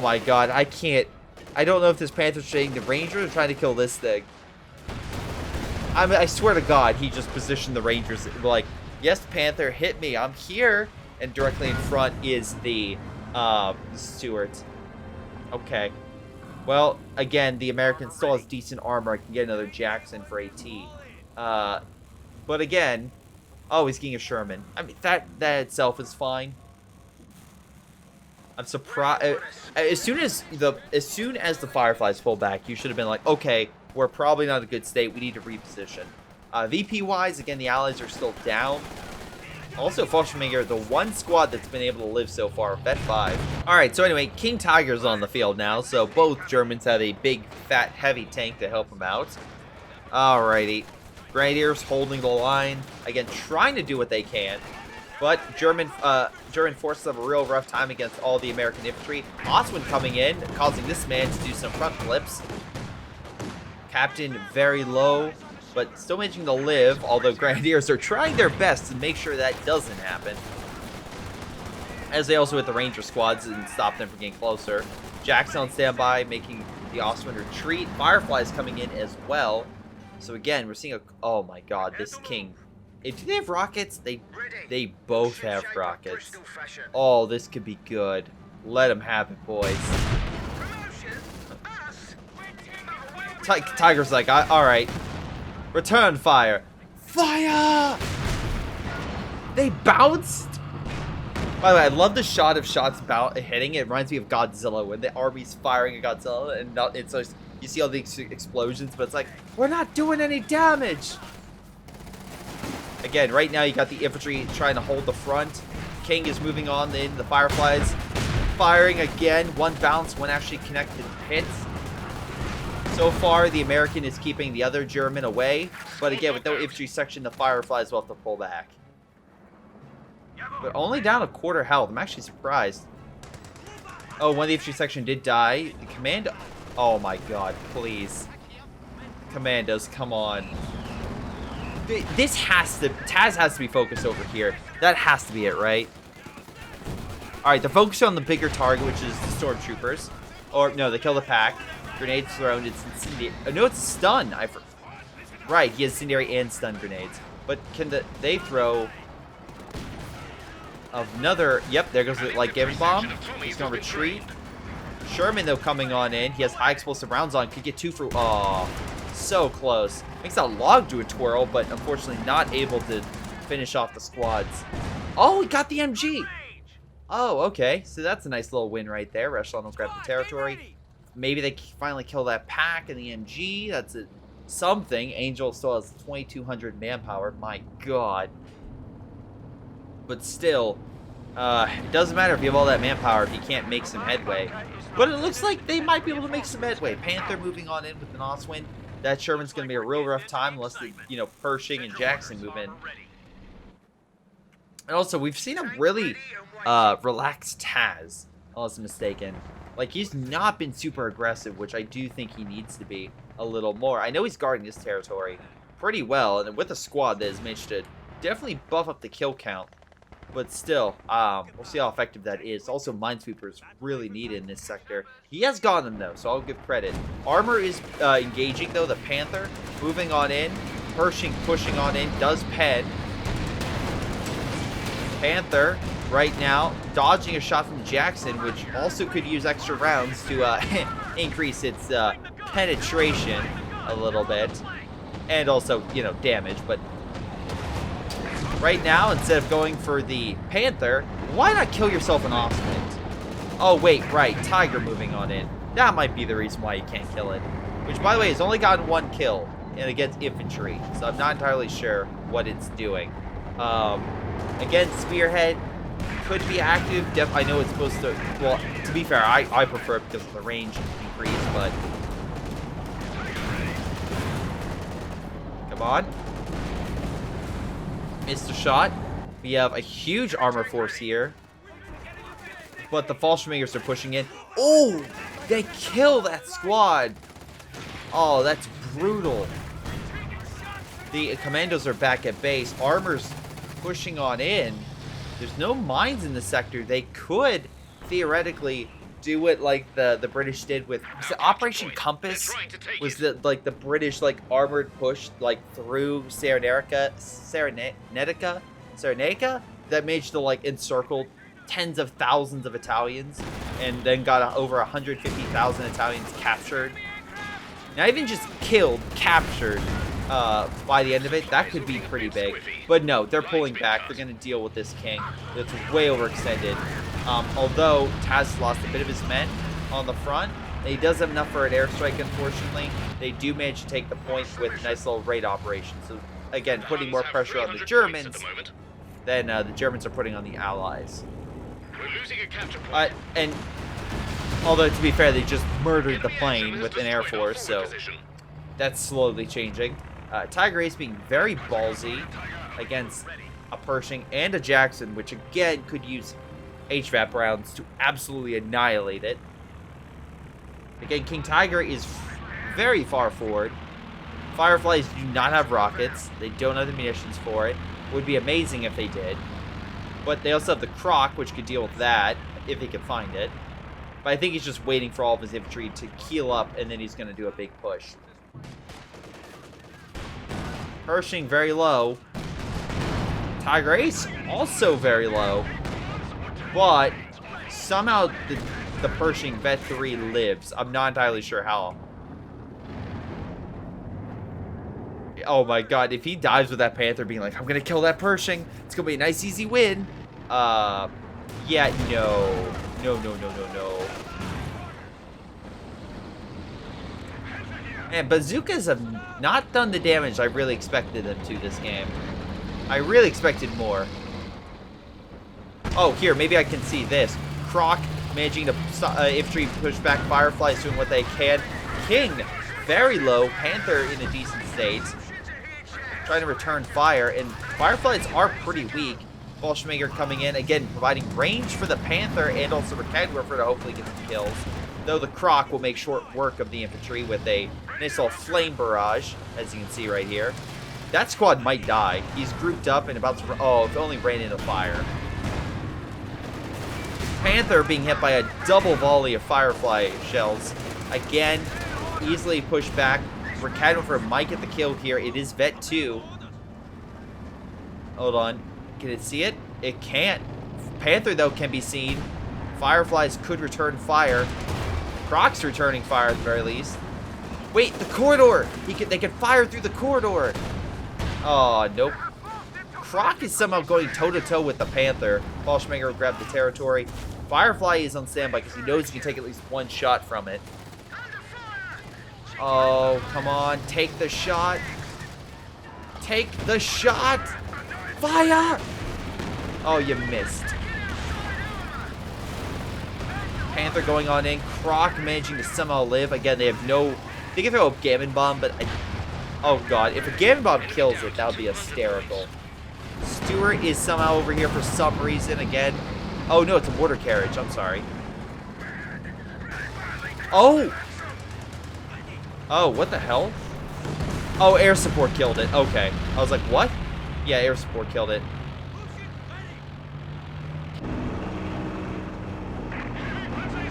my god, I can't. I don't know if this Panther's saying the Rangers are trying to kill this thing. I swear to God, he just positioned the Rangers like, yes, Panther, hit me. I'm here. And directly in front is the Stuart. Okay. Well, again, the American still has decent armor. I can get another Jackson for AT. But again, oh, he's getting a Sherman. I mean, that itself is fine. I'm surprised. As soon as the Fireflies pull back, you should have been like, okay, we're probably not in a good state. We need to reposition. VP-wise, again, the Allies are still down. Also, Fallschmager, the one squad that's been able to live so far, bet 5. Alright, so anyway, King Tiger's on the field now, so both Germans have a big, fat, heavy tank to help them out. Alrighty. Grenadiers holding the line. Again, trying to do what they can. But German forces have a real rough time against all the American infantry. Oswin coming in, causing this man to do some front flips. Captain very low, but still managing to live, although Grenadiers are trying their best to make sure that doesn't happen. As they also hit the Ranger squads and stop them from getting closer. Jackson on standby, making the Oswin retreat. Fireflies coming in as well. So again, we're seeing a... Oh my god, this King... Do they have rockets? They both have rockets. Oh, this could be good. Let them have it, boys. Tiger's like, alright. Return fire. Fire! They bounced? By the way, I love the shot of shots hitting. It reminds me of Godzilla, when the army's firing at Godzilla, and it's like, you see all the explosions, but it's like, we're not doing any damage! Again, right now you got the infantry trying to hold the front. King is moving on in. The Fireflies firing again. One bounce, one actually connected hits. So far, the American is keeping the other German away. But again, with no infantry section, the Fireflies will have to pull back. But only down a quarter health. I'm actually surprised. Oh, one of the infantry section did die. The commando... Oh my god, please. Commandos, come on. This has to... Taz has to be focused over here. That has to be it, right? Alright, they're focused on the bigger target, which is the stormtroopers. Or, no, they kill the pack. Grenades thrown. It's incendiary. No, it's stun. Right, he has incendiary and stun grenades. But can they throw... Another... Yep, there goes the, like, Gavin bomb. He's going to retreat. Sherman, though, coming on in. He has high explosive rounds on. Could get 2 for... Oh, so close. Makes that log do a twirl, but unfortunately not able to finish off the squads. Oh, he got the MG. Oh, okay. So that's a nice little win right there. Echelon will grab the territory. Maybe they finally kill that pack and the MG. That's something. Angel still has 2,200 manpower. My god. But still, it doesn't matter if you have all that manpower if you can't make some headway. But it looks like they might be able to make some headway. Panther moving on in with an Oswin. That Sherman's going to be a real rough time unless the, Pershing and Jackson move in. And also, we've seen a really relaxed Taz, unless I'm mistaken. Like, he's not been super aggressive, which I do think he needs to be a little more. I know he's guarding this territory, pretty well, and with a squad that has managed to definitely buff up the kill count. But still, we'll see how effective that is. Also, Minesweeper is really needed in this sector. He has gotten them, though, so I'll give credit. Armor is engaging, though. The Panther moving on in. Pershing pushing on in. Does pen. Panther, right now, dodging a shot from Jackson, which also could use extra rounds to increase its penetration a little bit. And also, you know, damage, but... Right now, instead of going for the Panther, why not kill yourself an Osmond? Oh, wait, right. Tiger moving on in. That might be the reason why you can't kill it. Which, by the way, has only gotten 1 kill. And against infantry. So I'm not entirely sure what it's doing. Again, Spearhead could be active. I know it's supposed to... Well, to be fair, I prefer it because of the range increase, but... Come on. Missed a shot. We have a huge armor force here. But the Fallschirmjägers are pushing in. Oh! They kill that squad! Oh, that's brutal. The Commandos are back at base. Armor's pushing on in. There's no mines in the sector. They could, theoretically, do it like the British did with... Was it Operation Compass? Was the British armored push through Cyrenaica that managed to encircle tens of thousands of Italians and then got over 150,000 Italians captured. Not even just killed, captured by the end of it. That could be pretty big. But no, they're pulling back. They're going to deal with this king that's way overextended. Although Taz lost a bit of his men on the front, he does have enough for an airstrike, unfortunately. They do manage to take the point with a nice little raid operation. So, again, putting more pressure on the Germans than the Germans are putting on the Allies. We're losing a capture point. And although, to be fair, they just murdered the plane with an air force, so that's slowly changing. Tiger Ace being very ballsy against a Pershing and a Jackson, which again could use HVAP rounds to absolutely annihilate it. Again, King Tiger is very far forward. Fireflies do not have rockets. They don't have the munitions for it. Would be amazing if they did. But they also have the Croc, which could deal with that if he could find it. But I think he's just waiting for all of his infantry to keel up, and then he's going to do a big push. Pershing very low. Tiger Ace also very low. But somehow the Pershing Vet 3 lives. I'm not entirely sure how. Oh my god, if he dives with that Panther being like, I'm going to kill that Pershing, it's going to be a nice easy win. Yeah, no. No. Man, bazookas have not done the damage I really expected them to this game. I really expected more. Oh, here, maybe I can see this. Croc managing to infantry push back. Fireflies doing what they can. King, very low. Panther in a decent state. Trying to return fire, and Fireflies are pretty weak. Fallschirmjäger coming in, again, providing range for the Panther and also for Cadwerfer to hopefully get some kills. Though the Croc will make short work of the infantry with a nice little flame barrage, as you can see right here. That squad might die. He's grouped up and about to... Oh, if it only ran into fire. Panther being hit by a double volley of Firefly shells. Again, easily pushed back. Cadwerfer might get the kill here. It is Vet 2. Hold on. Can it see it? It can't. Panther, though, can be seen. Fireflies could return fire. Croc's returning fire at the very least. Wait, the corridor! They could fire through the corridor! Oh, nope. Croc is somehow going toe-to-toe with the Panther. Fallschirmjäger will grab the territory. Firefly is on standby because he knows he can take at least one shot from it. Oh, come on. Take the shot. Take the shot! Fire! Oh, you missed. Panther going on in. Croc managing to somehow live. Again, they have no... They can throw a Gammon Bomb, but... Oh, God. If a Gammon Bomb kills it, that would be hysterical. Stewart is somehow over here for some reason again. Oh, no, it's a mortar carriage. I'm sorry. Oh! Oh, what the hell? Oh, air support killed it. Okay. I was like, what? Yeah, air support killed it.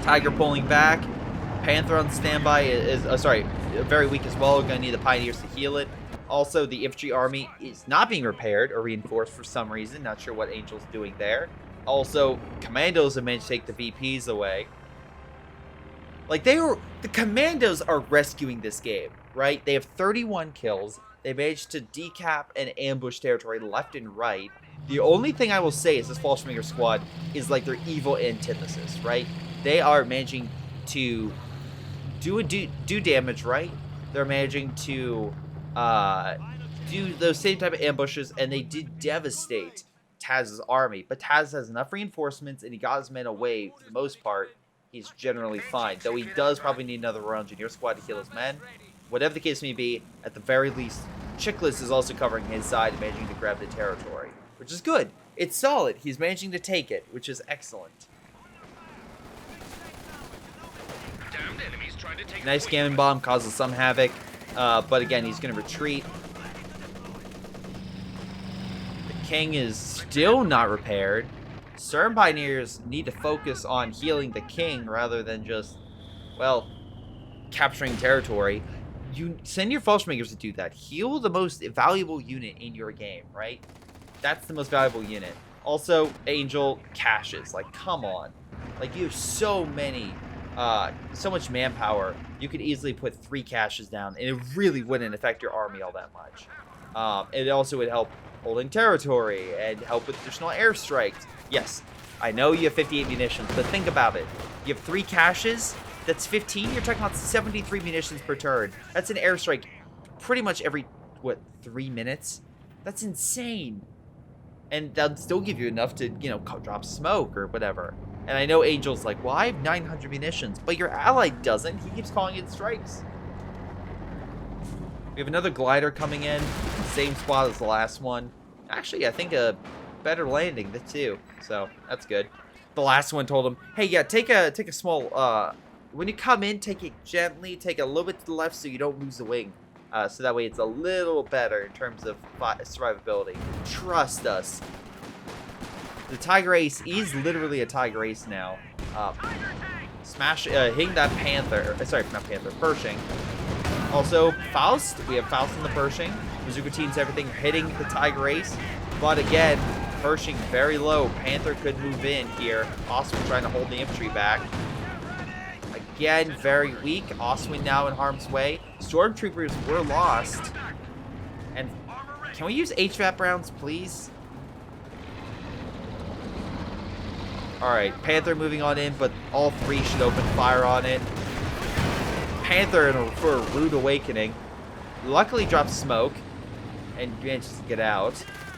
Tiger pulling back. Panther on standby is sorry, very weak as well. We're going to need the Pioneers to heal it. Also, the infantry army is not being repaired or reinforced for some reason. Not sure what Angel's doing there. Also, Commandos have managed to take the VPs away. Like, the Commandos are rescuing this game, right? They have 31 kills. They managed to decap and ambush territory left and right. The only thing I will say is this Fallschminger squad is like their evil antithesis, right? They are managing to do damage, right? They're managing to do those same type of ambushes, and they did devastate Taz's army. But Taz has enough reinforcements, and he got his men away for the most part. He's generally fine, though he does probably need another Royal Engineer squad to kill his men. Whatever the case may be, at the very least, Chickless is also covering his side and managing to grab the territory, which is good. It's solid. He's managing to take it, which is excellent. Nice cannon bomb causes some havoc, but again, he's going to retreat. The king is still not repaired. Certain pioneers need to focus on healing the king rather than just, well, capturing territory. You send your Fallschmingers to do that. Heal the most valuable unit in your game, right? That's the most valuable unit. Also, Angel caches. Like, come on. Like, you have so many, so much manpower. You could easily put 3 caches down, and it really wouldn't affect your army all that much. It also would help holding territory and help with additional airstrikes. Yes, I know you have 58 munitions, but think about it. You have 3 caches. That's 15. You're talking about 73 munitions per turn. That's an airstrike pretty much every, what, 3 minutes? That's insane. And that'll still give you enough to, you know, drop smoke or whatever. And I know Angel's like, well, I have 900 munitions, but your ally doesn't. He keeps calling it strikes. We have another glider coming in. Same spot as the last one. Actually, I think a better landing too. So that's good. The last one told him, hey, yeah, take a small, when you come in, take it gently, take a little bit to the left so you don't lose the wing. So that way it's a little better in terms of survivability. Trust us. The Tiger Ace is literally a Tiger Ace now. Hitting that Panther, sorry, not Panther, Pershing. Also, Faust, we have Faust in the Pershing. Bazooka teams, everything hitting the Tiger Ace. But again, Pershing very low. Panther could move in here. Oswin trying to hold the infantry back. Again, very weak. Oswin now in harm's way. Stormtroopers were lost. And can we use HVAP rounds, please? Alright, Panther moving on in, but all 3 should open fire on it. Panther for a rude awakening. Luckily drops smoke and manages to get out.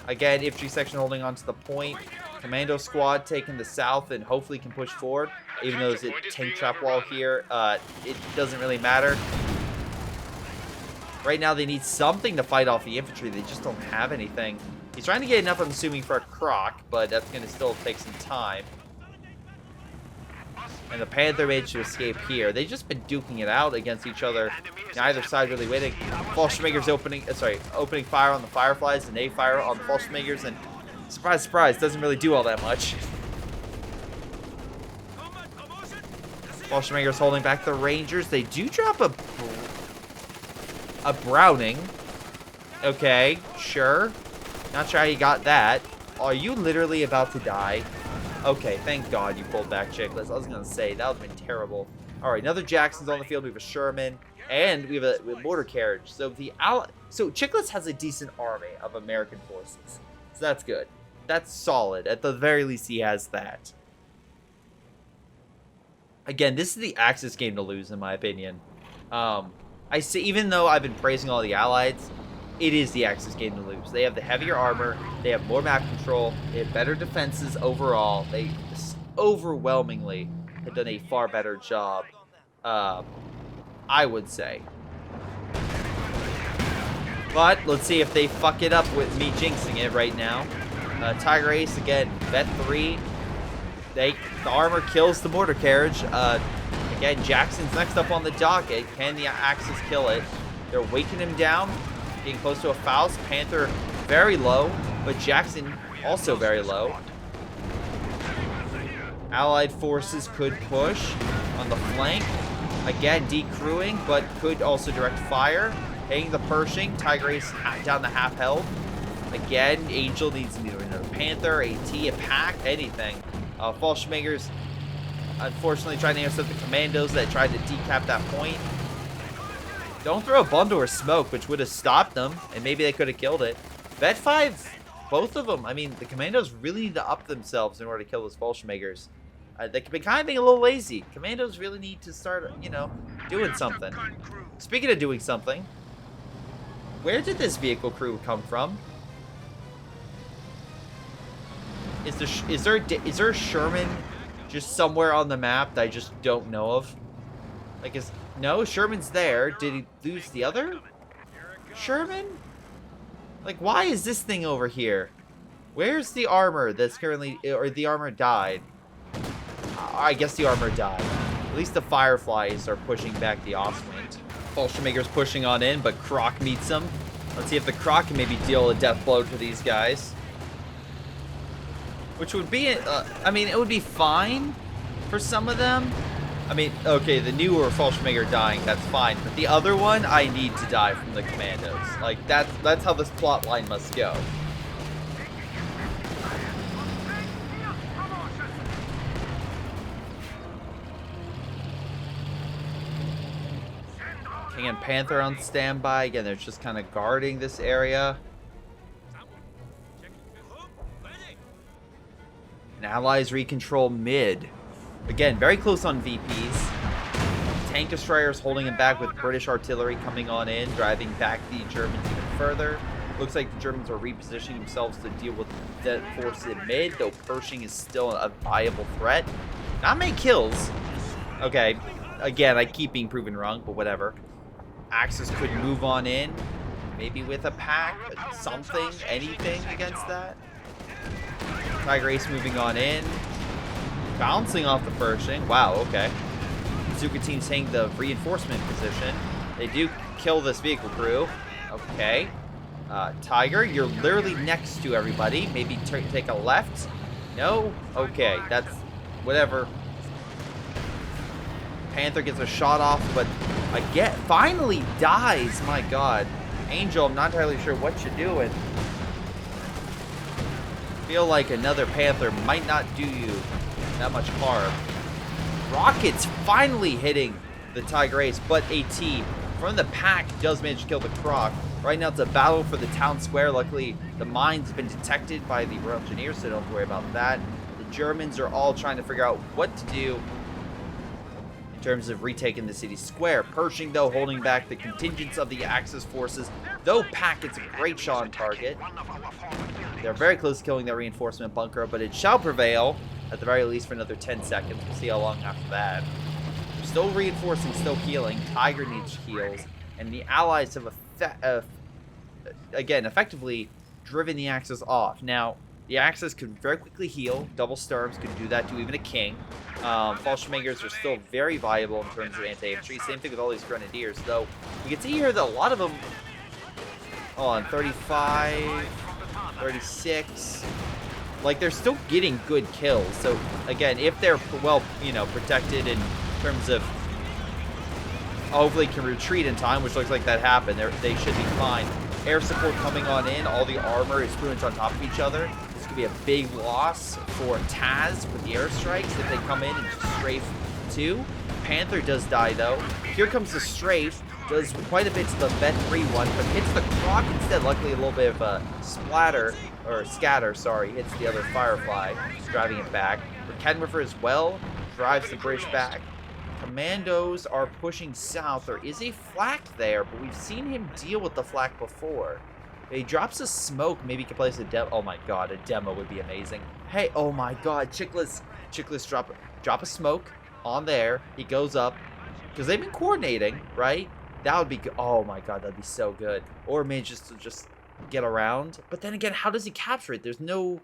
Again, infantry section holding on to the point. Commando squad taking the south and hopefully can push forward. Even though there's a tank trap wall here, it doesn't really matter. Right now they need something to fight off the infantry. They just don't have anything. He's trying to get enough, I'm assuming, for a croc, but that's going to still take some time. And the Panther managed to escape here. They've just been duking it out against each other. Neither side really winning. Fallschmingers opening fire on the Fireflies, and they fire on the Fallschmingers, and surprise, surprise, doesn't really do all that much. Fallschmingers holding back the Rangers. They do drop a Browning. Okay, sure. Not sure how you got that. Are you literally about to die? Okay, thank God you pulled back Chickless. I was going to say, that would have been terrible. All right, another Jackson's on the field. We have a Sherman, and we have a mortar carriage. So Chickless has a decent army of American forces. So that's good. That's solid. At the very least, he has that. Again, this is the Axis game to lose, in my opinion. I say, even though I've been praising all the Allies, it is the Axis game to lose. They have the heavier armor. They have more map control. They have better defenses overall. They overwhelmingly have done a far better job, I would say. But let's see if they fuck it up with me jinxing it right now. Tiger Ace again, Vet 3. The armor kills the mortar carriage. Again, Jackson's next up on the docket. Can the Axis kill it? They're waking him down. Getting close to a Faust. Panther very low, but Jackson also very low. Allied forces could push on the flank. Again, decrewing, but could also direct fire. Hitting the Pershing. Tiger Ace down to half health. Again, Angel needs either another Panther, AT, a pack, anything. Fallschmagers, unfortunately, trying to intercept the Commandos that tried to decap that point. Don't throw a bundle or smoke, which would have stopped them, and maybe they could have killed it. Vet 5, both of them. I mean, the Commandos really need to up themselves in order to kill those Fallschmagers. They've been kind of being a little lazy. Commandos really need to start, you know, doing something. Speaking of doing something, where did this vehicle crew come from? Is there a Sherman just somewhere on the map that I just don't know of? Like, no, Sherman's there. Did he lose the other Sherman? Like, why is this thing over here? Where's the armor that's currently, or the armor died? I guess the armor died. At least the Fireflies are pushing back the Ostwind. Fallschmager's pushing on in, but Croc meets him. Let's see if the Croc can maybe deal a death blow to these guys. Which would be, I mean, it would be fine for some of them. I mean, okay, the newer Fallschmager dying, that's fine. But the other one, I need to die from the Commandos. Like, that's how this plot line must go. King and Panther on standby. Again, they're just kind of guarding this area. And allies recontrol mid. Again, very close on VPs. Tank destroyers holding him back with British artillery coming on in, driving back the Germans even further. Looks like the Germans are repositioning themselves to deal with the force in mid, though Pershing is still a viable threat. Not many kills. Okay, again, I keep being proven wrong, but whatever. Axis could move on in, maybe with a pack, something, anything against that. Tiger Ace moving on in. Bouncing off the Pershing. Wow, okay. Bazooka team's taking the reinforcement position. They do kill this vehicle crew. Okay. Tiger, you're literally next to everybody. Maybe take a left. No? Okay, that's whatever. Panther gets a shot off, but again, finally dies. My God. Angel, I'm not entirely sure what you're doing. Feel like another Panther might not do you that much harm. Rockets finally hitting the Tiger Ace, but AT from the pack does manage to kill the Croc. Right now it's a battle for the town square. Luckily, the mine's been detected by the Royal Engineers, so don't worry about that. The Germans are all trying to figure out what to do in terms of retaking the city square. Pershing, though, holding back the contingents of the Axis forces, though Pack gets a great shot on target. They're very close to killing that reinforcement bunker, but it shall prevail, at the very least for another 10 seconds. We'll see how long after that. Still reinforcing, still healing. Tiger needs heals, and the Allies have, again, effectively driven the Axis off. Now, the Axis could very quickly heal. Double Sturms could do that to even a King. Fallschmagers are still very viable in terms of anti-infantry. Same thing with all these Grenadiers, though we can see here that a lot of them, on 35, 36, like they're still getting good kills. So again, if they're well, you know, protected in terms of hopefully can retreat in time, which looks like that happened, they should be fine. Air support coming on in, all the armor is pretty much on top of each other. This could be a big loss for Taz with the airstrikes if they come in and just strafe too. Panther does die though. Here comes the strafe, does quite a bit to the Vet 3 one, but hits the Croc instead. Luckily a little bit of a splatter, or scatter, sorry, hits the other Firefly, driving it back. Kenrifer as well, drives the British back. Commandos are pushing south. There is a flak there, but we've seen him deal with the flak before. He drops a smoke. Maybe he can place a demo. Oh my God, a demo would be amazing. Hey, oh my God, Chickless drop a smoke on there. He goes up, because they've been coordinating, right? That would be good. Oh my God, that'd be so good. Or maybe just get around. But then again, how does he capture it? There's no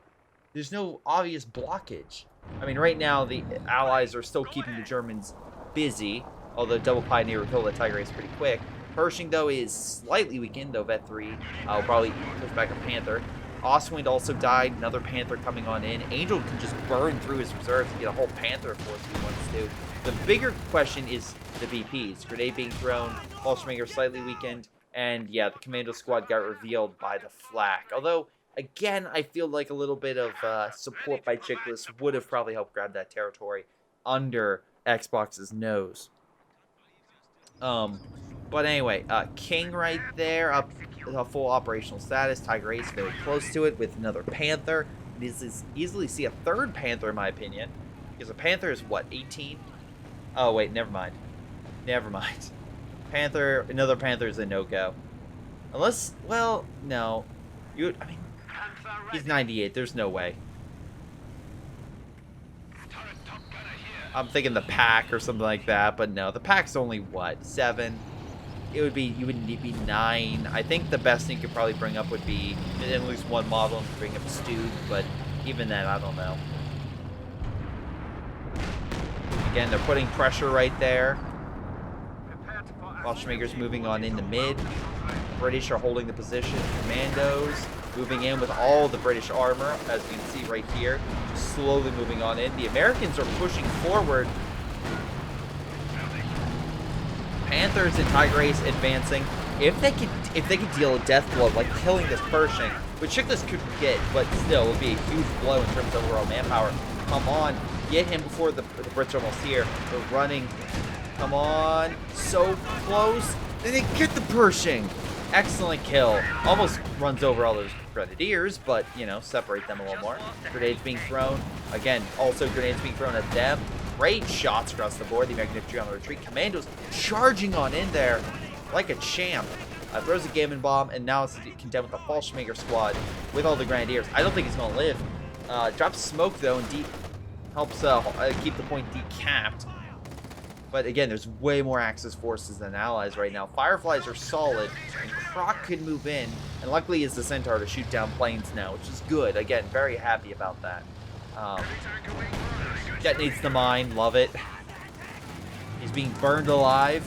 obvious blockage. I mean, right now the Allies are still keeping the Germans busy, although Double Pioneer will kill the Tiger Ace pretty quick. Pershing, though, is slightly weakened, though Vet 3 will probably push back a Panther. Ostwind also died, another Panther coming on in. Angel can just burn through his reserves and get a whole Panther force if he wants to. The bigger question is the VPs. Grenade being thrown, Fallschmager slightly weakened, and yeah, the Commando squad got revealed by the flak. Although, again, I feel like a little bit of support by Chickless would have probably helped grab that territory under Xbox's nose. But anyway, King right there, up a full operational status. Tiger 8 is very close to it with another Panther. This is easily see a third Panther, in my opinion, because a Panther is what, 18? Oh wait, never mind. Never mind. Panther, another Panther is a no-go. Unless, well, no. I mean, he's 98. There's no way. I'm thinking the pack or something like that, but no, the pack's only what, 7? It would be, you would need to be 9. I think the best thing you could probably bring up would be at least one model and bring up Stewed, but even then, I don't know. Again, they're putting pressure right there. Fallschmager's moving on into mid. British are holding the position. Commandos moving in with all the British armor, as you can see right here. Just slowly moving on in. The Americans are pushing forward. Panthers and Tiger Ace advancing. If they could deal a death blow, like killing this Pershing, which Chickless could get, but still would be a huge blow in terms of overall manpower. Come on, get him before the Brits are almost here. They're running. Come on, so close. Then they get the Pershing. Excellent kill. Almost runs over all those Grenadiers, but, you know, separate them a little more. Grenades being thrown. Again, also grenades being thrown at them. Great shots across the board. The American infantry on the retreat. Commandos charging on in there like a champ. Throws a Gammon bomb, and now it's condemned with the Fallschmager squad with all the Grenadiers. I don't think he's going to live. Drops smoke, though, and helps keep the point decapped. But again, there's way more Axis forces than Allies right now. Fireflies are solid, and Croc could move in. And luckily, is the Centaur to shoot down planes now, which is good. Again, very happy about that. Detonates the mine, love it. He's being burned alive,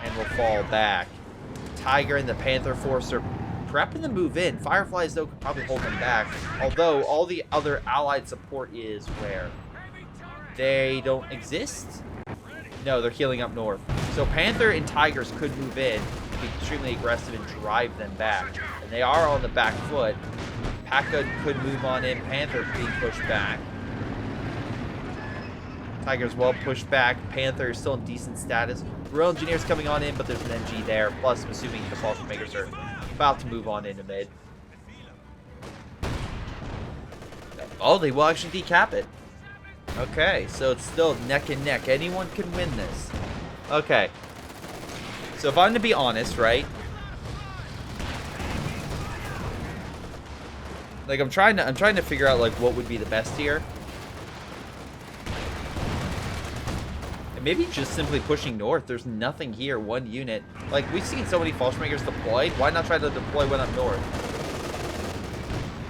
and will fall back. Tiger and the Panther force are prepping to move in. Fireflies, though, could probably hold them back. Although, all the other Allied support is where? They don't exist? No, they're healing up north. So Panther and Tigers could move in, be extremely aggressive, and drive them back. And they are on the back foot. Paca could move on in. Panther being pushed back. Tigers well pushed back. Panther is still in decent status. Royal Engineers coming on in, but there's an MG there. Plus, I'm assuming the Fallschmagers are about to move on into mid. Oh, they will actually decap it. Okay, so it's still neck and neck. Anyone can win this. Okay. So if I'm to be honest, right? Like I'm trying to figure out like what would be the best here. And maybe just simply pushing north. There's nothing here, one unit. Like we've seen so many Fallschmagers deployed. Why not try to deploy one up north?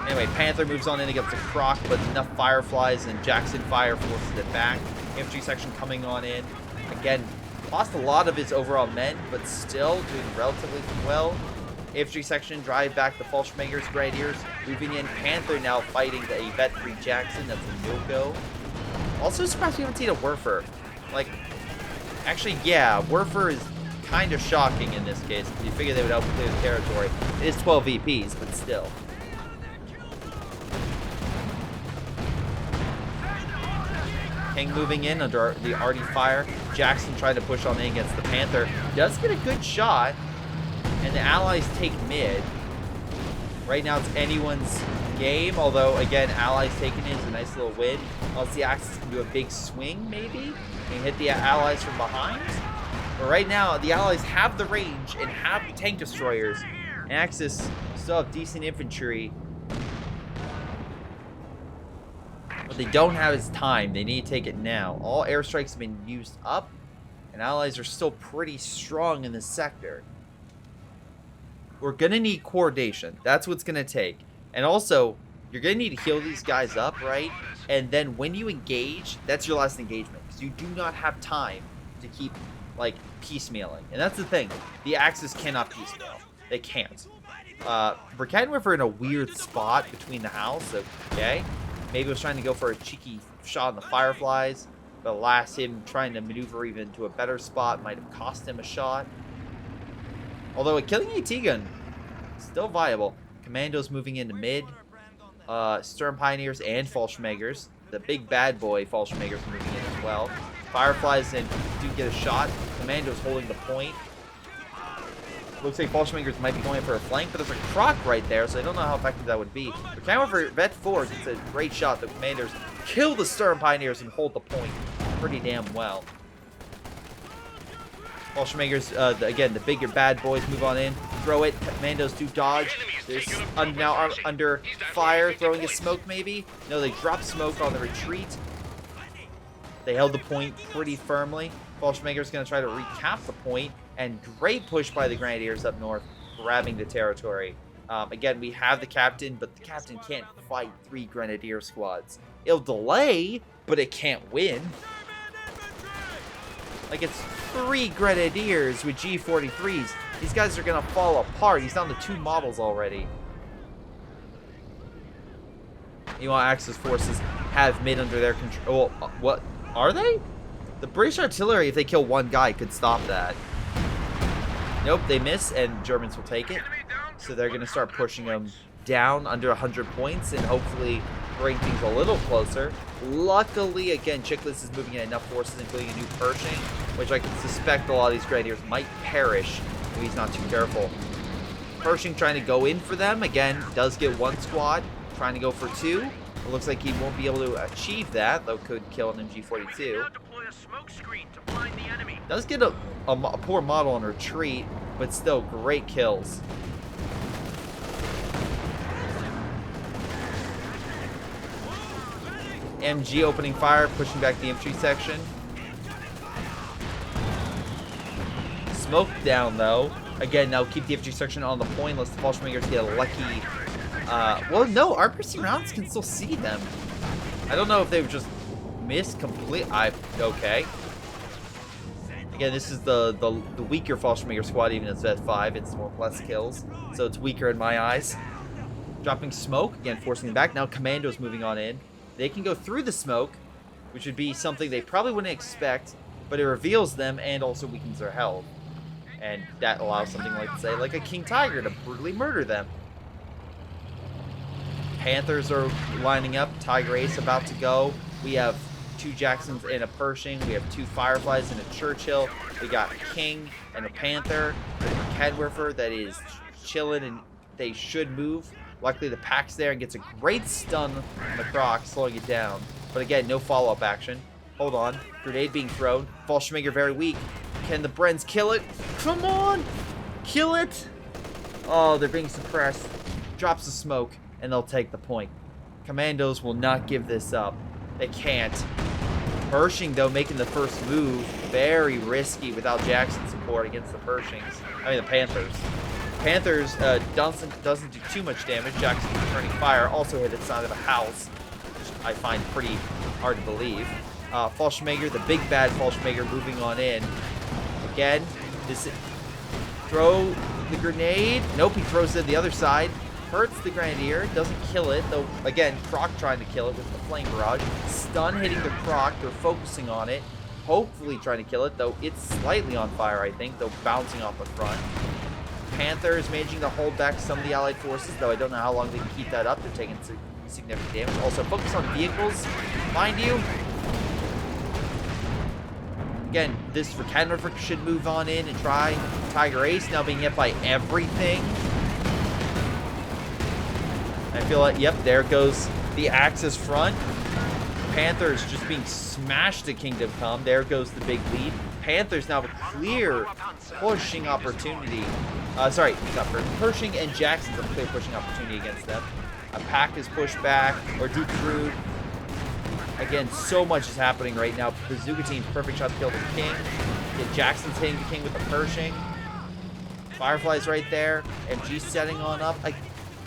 Anyway, Panther moves on in against the Croc, but enough Fireflies and Jackson Fire forces it back. Infantry section coming on in. Again, lost a lot of his overall men, but still doing relatively well. Infantry section drive back the Fallschmagers, Grenadiers, moving in. Panther now fighting the Vet 3 Jackson. That's a no-go. Also surprised we haven't seen a Werfer. Like, actually, yeah, Werfer is kind of shocking in this case. You figure they would help clear the territory. It is 12 VPs, but still. King moving in under the arty fire. Jackson trying to push on in against the Panther. Does get a good shot. And the Allies take mid. Right now it's anyone's game. Although, again, Allies taking it is a nice little win. Unless the Axis can do a big swing, maybe. And hit the Allies from behind. But right now, the Allies have the range and have the tank destroyers. And Axis still have decent infantry. What they don't have is time. They need to take it now. All airstrikes have been used up, and Allies are still pretty strong in this sector. We're going to need coordination. That's what's going to take. And also, you're going to need to heal these guys up, right? And then when you engage, that's your last engagement, because you do not have time to keep, like, piecemealing. And that's the thing. The Axis cannot piecemeal. They can't. We're in a weird spot between the house, okay. Maybe was trying to go for a cheeky shot on the Fireflies, but alas, him trying to maneuver even to a better spot might have cost him a shot. Although a killing AT gun, still viable. Commandos moving into mid. Sturm Pioneers and Fallschmagers. The big bad boy Fallschmagers moving in as well. Fireflies and do get a shot. Commandos holding the point. Looks like Fallschmagers might be going for a flank, but there's a croc right there, so I don't know how effective that would be. But however, Vet 4 gets a great shot. The Commanders kill the Sturm Pioneers and hold the point pretty damn well. Fallschmagers, again, the bigger bad boys move on in. Throw it. Commandos do dodge. This now under fire, throwing a smoke maybe. No, they drop smoke on the retreat. They held the point pretty firmly. Fallschmager's going to try to recap the point, and great push by the Grenadiers up north, grabbing the territory. Again, we have the captain, but the captain can't fight 3 Grenadier squads. It'll delay, but it can't win. Like, it's 3 Grenadiers with G43s. These guys are going to fall apart. He's down to 2 models already. Meanwhile, Axis forces have mid under their control. Oh, what? Are they? The British artillery, if they kill 1 guy, could stop that. Nope, they miss, and Germans will take it. So they're going to start pushing them down under 100 points and hopefully bring things a little closer. Luckily, again, Chickless is moving in enough forces, including a new Pershing, which I can suspect a lot of these Grenadiers might perish if he's not too careful. Pershing trying to go in for them. Again, does get 1 squad. Trying to go for 2. It looks like he won't be able to achieve that, though could kill an MG42. Does get a poor model on retreat, but still great kills. MG opening fire, pushing back the infantry section. Smoke down, though. Again, now keep the infantry section on the point, unless the Fallschmagers get a lucky... well, no, our piercing rounds can still see them. I don't know if they've just missed complete... Okay. Again, this is the weaker Fallschmager squad, even as Vet 5. It's less kills, so it's weaker in my eyes. Dropping smoke, again, forcing them back. Now Commandos moving on in. They can go through the smoke, which would be something they probably wouldn't expect, but it reveals them and also weakens their health. And that allows something like, say, like a King Tiger to brutally murder them. Panthers are lining up. Tiger Ace about to go. We have 2 Jacksons and a Pershing. We have 2 Fireflies and a Churchill. We got a King and a Panther. A Cadwerfer that is chilling, and they should move. Luckily, the Pack's there and gets a great stun on the Croc, slowing it down. But again, no follow-up action. Hold on. Grenade being thrown. Fallschmager very weak. Can the Brens kill it? Come on! Kill it! Oh, they're being suppressed. Drops the smoke, and they'll take the point. Commandos will not give this up. They can't. Pershing, though, making the first move. Very risky without Jackson support against the Pershings. I mean, the Panthers. Panthers doesn't do too much damage. Jackson returning fire. Also hit inside of a house, which I find pretty hard to believe. Fallschmager, the big bad Fallschmager, moving on in. Again, throw the grenade. Nope, he throws it the other side. Hurts the Grenadier, doesn't kill it, though, again, Croc trying to kill it with the Flame Barrage. Stun hitting the Croc, they're focusing on it, hopefully trying to kill it, though it's slightly on fire, I think, though bouncing off the front. Panther is managing to hold back some of the Allied forces, though I don't know how long they can keep that up. They're taking significant damage. Also, focus on vehicles, mind you. Again, this Cadwerfer should move on in and try. Tiger Ace now being hit by everything. I feel like, yep, there goes the Axis front. Panthers just being smashed at Kingdom Come. There goes the big lead. Panthers now have a clear pushing opportunity. Sorry, not Pershing and Jackson's a clear pushing opportunity against them. A Pack is pushed back, or Duke Crude. Again, so much is happening right now. Bazooka team, perfect shot to kill the King. Yeah, Jackson's hitting the King with the Pershing. Firefly's right there. MG setting on up.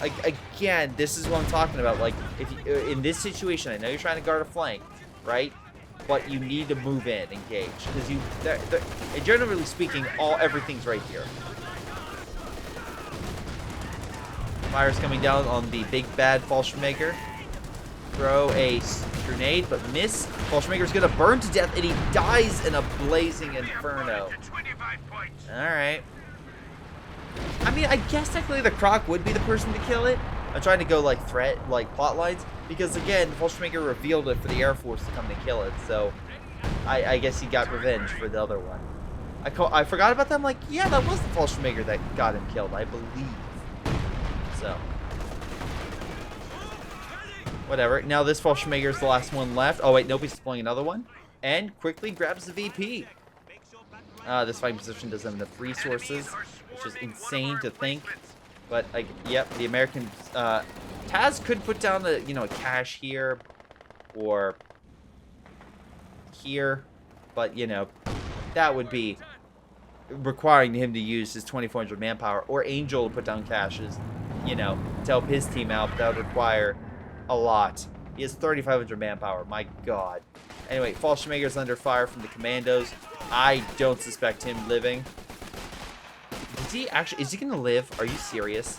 Again, this is what I'm talking about. Like, if you, in this situation, I know you're trying to guard a flank, right? but you need to move in, engage, because and generally speaking, everything's right here. Fire's coming down on the big bad Fallschirmjäger. Throw a grenade, but miss. Fallschirmjäger's gonna burn to death, and he dies in a blazing inferno. Alright. I mean, I guess technically the Croc would be the person to kill it. I'm trying to go, like, plot lines. Because, again, Fallschirmjäger revealed it for the Air Force to come to kill it. So, I guess he got revenge for the other one. I forgot about that. I'm like, yeah, that was the Fallschirmjäger that got him killed, I believe. So. Whatever. Now this Fallschirmjäger is the last one left. Oh, wait, nope, he's deploying another one. And quickly grabs the VP. This fighting position doesn't have enough resources, which is insane to think. But, yep, the Americans, Taz could put down a cache here or here, but, that would be requiring him to use his 2,400 manpower, or Angel to put down caches, to help his team out. That would require a lot. He has 3,500 manpower. My God. Anyway, Fallschirmjäger's under fire from the Commandos. I don't suspect him living. Is he gonna live? Are you serious?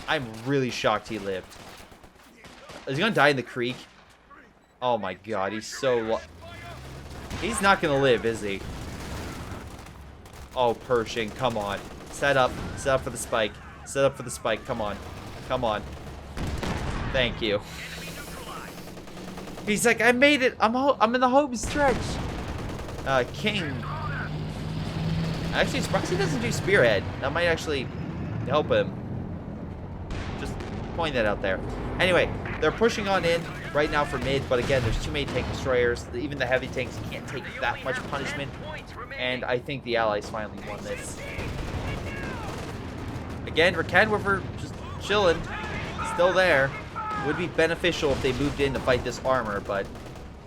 I'm really shocked he lived. Is he gonna die in the creek? Oh my God, he's so he's not gonna live, is he? Oh, Pershing, come on. Set up for the spike. Set up for the spike, come on. Come on. Thank you. He's like, I made it. I'm in the home stretch. King. Actually, surprised he doesn't do Spearhead. That might actually help him. Just point that out there. Anyway, they're pushing on in right now for mid, but again, there's too many tank destroyers. Even the heavy tanks can't take that much punishment, and I think the Allies finally won this. Again, Rakenwerfer just chilling, still there. Would be beneficial if they moved in to fight this armor, but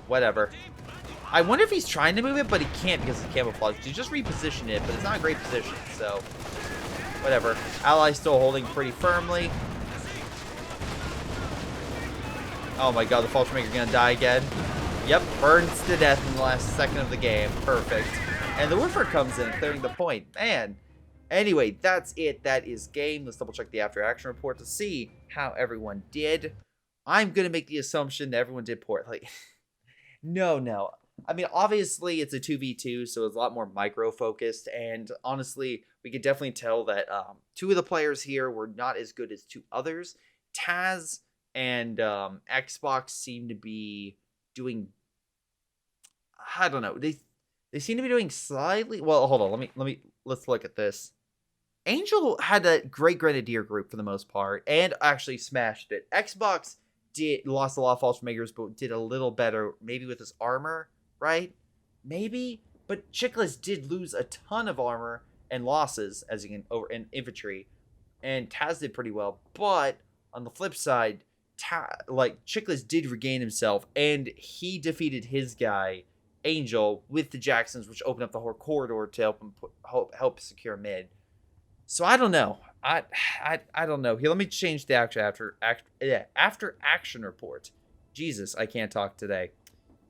whatever. I wonder if he's trying to move it, but he can't because of camouflage. He just repositioned it, but it's not a great position, so whatever. Allies still holding pretty firmly. Oh my God, the Fallschirmjäger gonna die again. Yep, burns to death in the last second of the game. Perfect. And the Woofer comes in, clearing the point. Man. Anyway, that's it. That is game. Let's double check the after action report to see how everyone did. I'm gonna make the assumption that everyone did poorly. No. I mean, obviously, it's a 2v2, so it's a lot more micro-focused, and honestly, we could definitely tell that two of the players here were not as good as two others. Taz and Xbox seem to be doing, I don't know, they seem to be doing slightly, well, hold on, let's look at this. Angel had a great Grenadier group for the most part, and actually smashed it. Xbox lost a lot of Fallschirmjägers, but did a little better, maybe with his armor, right? Maybe, but Chickless did lose a ton of armor and losses, as you can, over in infantry, and Taz did pretty well. But on the flip side, Chickless did regain himself, and he defeated his guy Angel with the Jacksons, which opened up the whole corridor to help him help secure mid. So I don't know. I don't know. Here, let me change the after action report. Jesus, I can't talk today.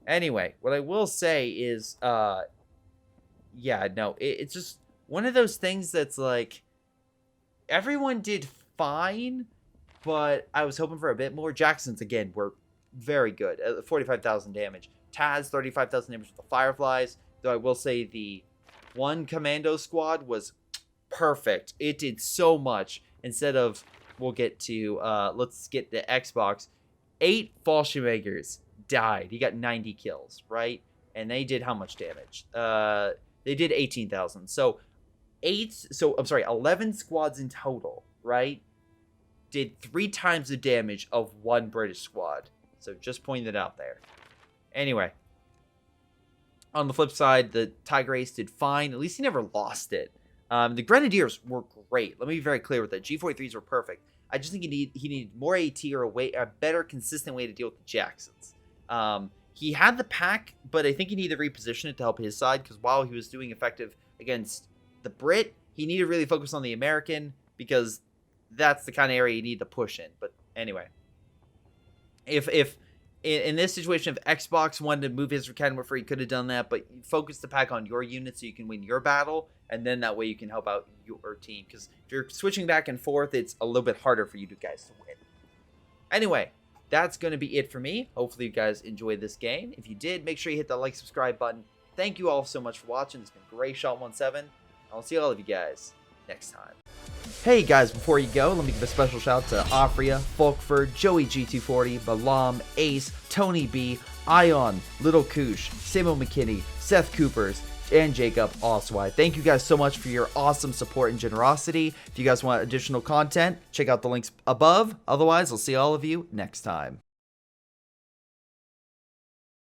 Anyway, what I will say is, yeah, no, it's just one of those things that's like, everyone did fine, but I was hoping for a bit more. Jacksons, again, were very good. 45,000 damage. Taz, 35,000 damage with the Fireflies. Though I will say the one Commando squad was perfect. It did so much. Instead of, we'll get to, let's get the Xbox. 8 Fallschirmjägers died. He got 90 kills, right? And they did how much damage? They did 18,000. So 11 squads in total, right? Did 3 times the damage of one British squad. So just pointing it out there. Anyway, on the flip side, the Tiger Ace did fine. At least he never lost it. The Grenadiers were great. Let me be very clear with that. G43s were perfect. I just think he needed more AT or a better, consistent way to deal with the Jacksons. He had the pack, but I think he needed to reposition it to help his side, because while he was doing effective against the Brit, he needed to really focus on the American, because that's the kind of area you need to push in. But anyway, if in this situation, if Xbox wanted to move his academy for, he could have done that, but focus the pack on your unit so you can win your battle, and then that way you can help out your team. Because if you're switching back and forth, it's a little bit harder for you guys to win. Anyway, that's going to be it for me. Hopefully you guys enjoyed this game. If you did, make sure you hit that like, subscribe button. Thank you all so much for watching. This has been Greyshot17. I'll see all of you guys next time. Hey guys, before you go, let me give a special shout out to Aphyria, Folkvard, Joey G240, Balam, Ace, Tony B, Ion, Little Koosh, Samuel McKinney, Seth Coopers, and Jacob Oswald. Thank you guys so much for your awesome support and generosity. If you guys want additional content, check out the links above. Otherwise, I'll see all of you next time.